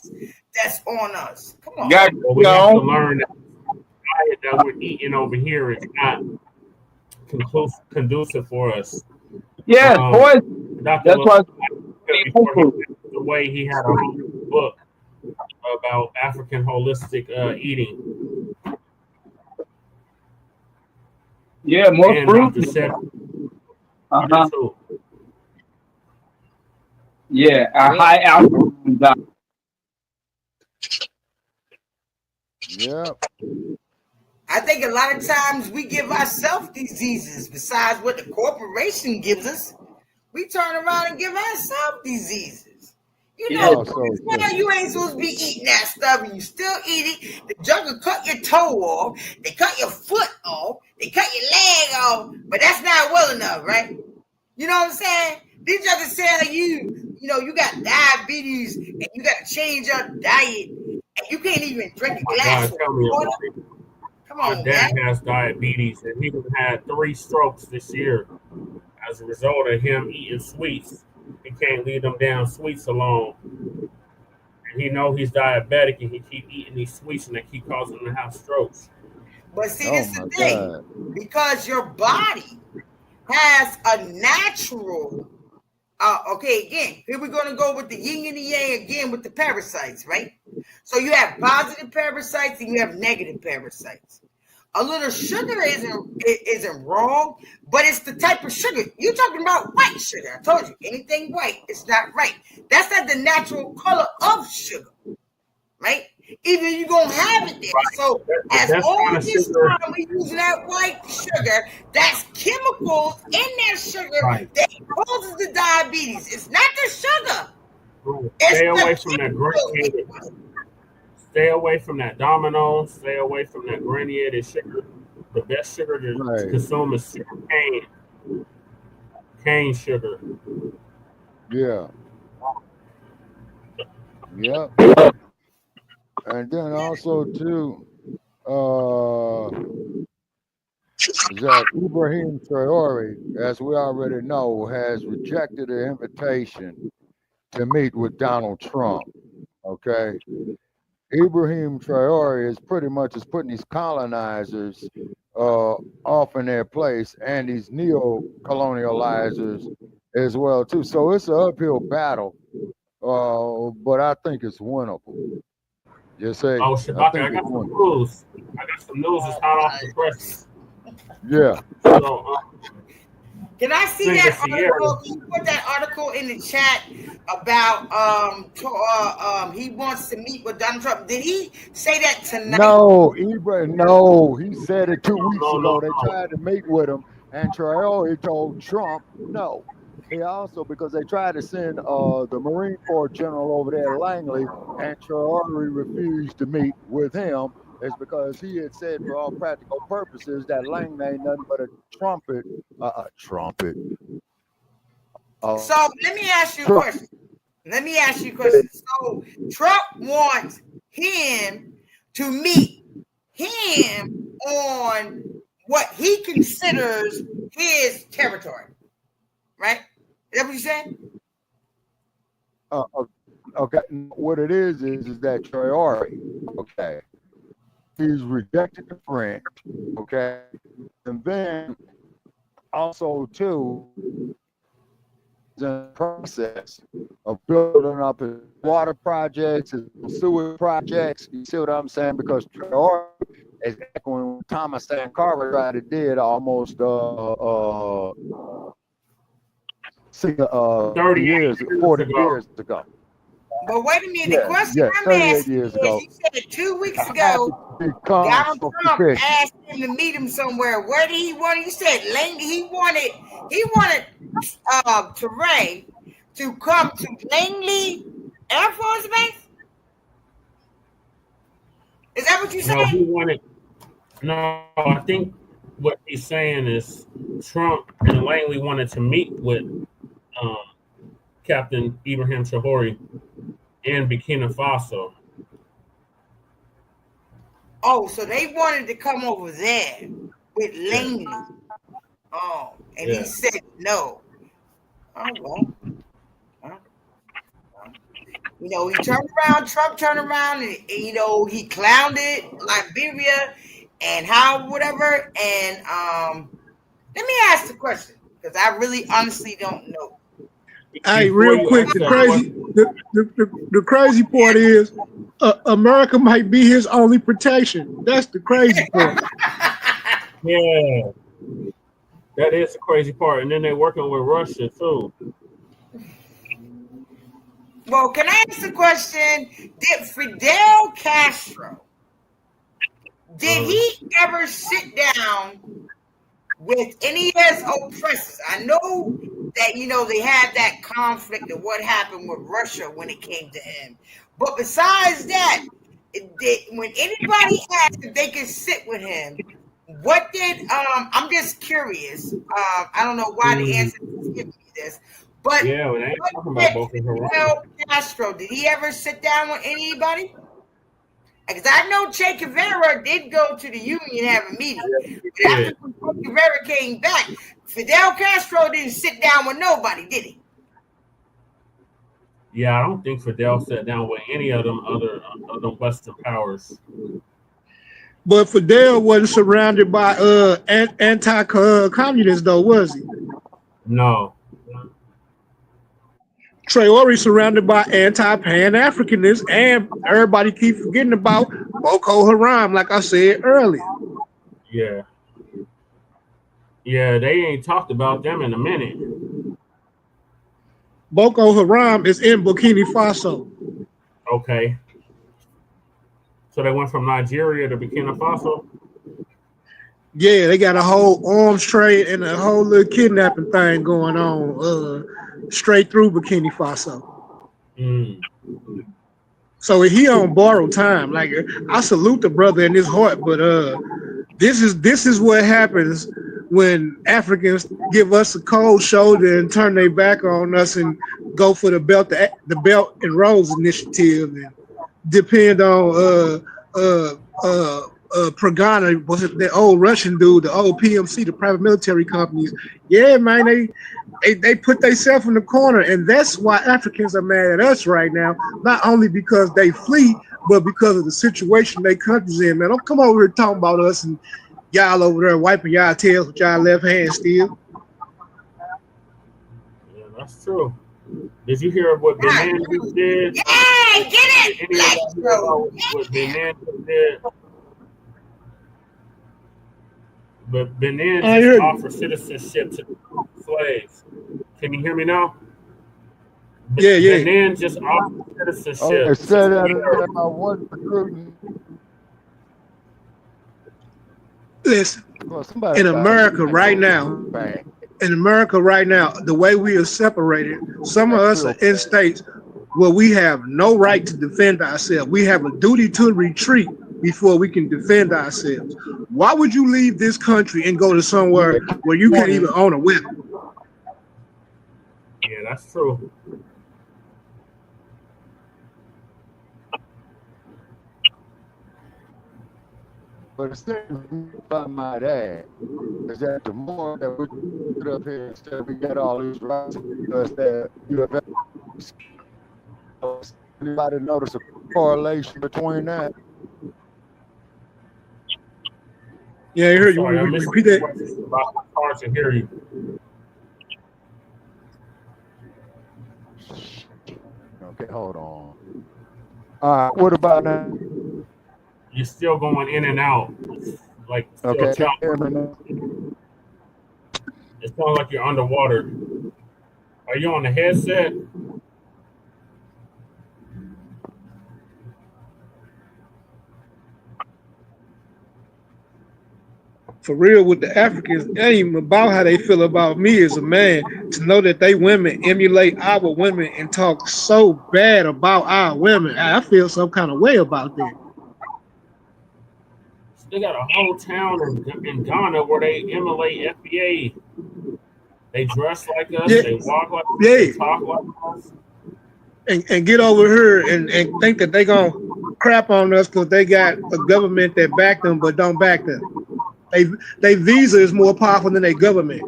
that's on us. Come on. Well, we have to learn that the diet that we're eating over here is not conducive for us. Yeah, boy. That's why the way he had a whole book about African holistic eating. Yeah, more and fruit. Yeah, a high alkaline diet. Yeah. I think a lot of times we give ourselves diseases besides what the corporation gives us. We turn around and give ourselves diseases. You know, well, you ain't supposed to be eating that stuff, and you still eat it. The jungle cut your toe off, they cut your foot off, they cut your leg off, but that's not well enough, right? You know what I'm saying? These juggers tell you, you know, you got diabetes and you got to change your diet, and you can't even drink a glass of water. Come on, my dad has diabetes, and he had 3 strokes this year as a result of him eating sweets. He can't leave them damn sweets alone. And he know he's diabetic, and he keep eating these sweets, and they keep causing him to have strokes. But see, this is the thing. Because your body has a natural, okay, again, here we're going to go with the yin and the yang again with the parasites, right? So you have positive parasites and you have negative parasites. A little sugar isn't wrong, but it's the type of sugar. You're talking about white sugar. I told you, anything white, it's not right. That's not the natural color of sugar, right? Even you're going to have it there. Right. So as all this time we're using that white sugar, that's chemicals in that sugar that causes the diabetes. It's not the sugar. Stay away from that granulated. Stay away from that Domino. Stay away from that granulated sugar. The best sugar to consume is sugar cane sugar. Yeah. Yep. And then also too, that Ibrahim Traore, as we already know, has rejected an invitation to meet with Donald Trump. Okay. Ibrahim Traore is pretty much putting these colonizers off in their place, and these neo-colonializers as well too. So it's an uphill battle, but I think it's winnable. You say? Oh, Shabaka, I got some news. It's hot off the press. Yeah. So, can I see that article? Can you put that article in the chat about he wants to meet with Donald Trump? Did he say that tonight? No, no, he said it 2 weeks ago. They tried to meet with him, and Traore told Trump no. He also, because they tried to send the Marine Corps general over there, Langley, and Traore refused to meet with him. It's because he had said, for all practical purposes, that Langley ain't nothing but a trumpet. So let me ask you a question. So Trump wants him to meet him on what he considers his territory, right? Is that what you said? Okay. What it is that Traore, okay, he's rejected the French, okay, and then also too, the process of building up his water projects, his sewer projects. You see what I'm saying? Because Traore is echoing what Thomas Sankara tried to did almost 40 years ago. But wait a minute, the question I'm asking is, you said 2 weeks ago, Donald Trump asked him to meet him somewhere. Where did he want? You said Langley. He wanted Traore to come to Langley Air Force Base. Is that what you said? No, I think what he's saying is Trump and Langley wanted to meet with Captain Ibrahim Traore in Burkina Faso. Oh, so they wanted to come over there with Langley. Oh, and he said no. Oh, well. You know, Trump turned around, and you know, he clowned it, Liberia, and how, whatever. And let me ask the question, because I really honestly don't know. Hey, real quick, the crazy part is America might be his only protection. That's the crazy part. Yeah, that is the crazy part. And then they're working with Russia too. Well, can I ask the question? Did Fidel Castro Did he ever sit down with any of his oppressors? I know that, you know, they had that conflict of what happened with Russia when it came to him. But besides that, when anybody asked if they could sit with him, what did I'm just curious. I don't know why the answer is giving me this, but Yeah, we ain't talking about Boko Haram. Fidel Castro, did he ever sit down with anybody? Because I know Che Guevara did go to the Union and have a meeting. But after Che Guevara came back, Fidel Castro didn't sit down with nobody, did he? Yeah, I don't think Fidel sat down with any of them other Western powers. But Fidel wasn't surrounded by anti-communists though, was he? No. Traore surrounded by anti-Pan-Africanists, and everybody keep forgetting about Boko Haram, like I said earlier. Yeah. Yeah, they ain't talked about them in a minute. Boko Haram is in Burkina Faso. Okay. So they went from Nigeria to Burkina Faso? Yeah, they got a whole arms trade and a whole little kidnapping thing going on straight through Burkina Faso. Mm. So he on borrowed time. Like, I salute the brother in his heart, but this is what happens when Africans give us a cold shoulder and turn their back on us and go for the Belt and Roads Initiative and depend on Pragana, was it the old Russian dude, the old PMC, the private military companies. Yeah, man, they put themselves in the corner, and that's why Africans are mad at us right now. Not only because they flee, but because of the situation they country's in. Man, don't come over here talking about us and y'all over there wiping y'all tails with y'all left hand still. Yeah, that's true. Did you hear what Benin just did? Yeah, get it! Did anybody hear about what Benin just did? But Benin just offered citizenship to slaves. Can you hear me now? Yeah. Benin just offered citizenship. Okay, say that again. I wasn't recruiting. Listen, Well, somebody in died. America right now, the way we are separated, some of us are in states where we have no right to defend ourselves. We have a duty to retreat before we can defend ourselves. Why would you leave this country and go to somewhere where you can't even own a weapon? Yeah, that's true. But the thing by my dad is that the more that we put up here instead we get all these rights because that you have anybody notice a correlation between that? Yeah, I heard you. Sorry, I missed Repeat the that. question about the cars to hear you. Okay, hold on. All right, what about now? You're still going in and out. Like, still Okay, chopping. It sounds like you're underwater. Are you on the headset? For real, with the Africans, it ain't even about how they feel about me as a man. To know that they women emulate our women and talk so bad about our women, I feel some kind of way about that. They got a whole town in Ghana where they emulate FBA. They dress like us. Yeah. They walk like us. Yeah. They talk like us. And get over here and think that they gonna crap on us because they got a government that back them but don't back them. They visa is more powerful than their government.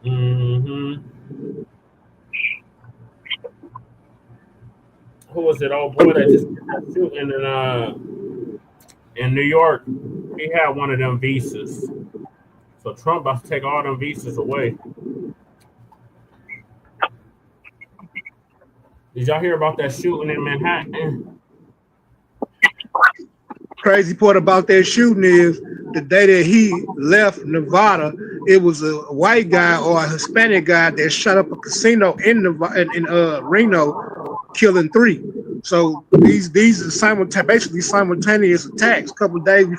Mm-hmm. Who was it? Old boy that just did that shooting in New York. He had one of them visas. So Trump about to take all them visas away. Did y'all hear about that shooting in Manhattan? Crazy part about that shooting is the day that he left Nevada, it was a white guy or a Hispanic guy that shot up a casino in Reno, killing 3. So these are basically simultaneous attacks. A couple of days before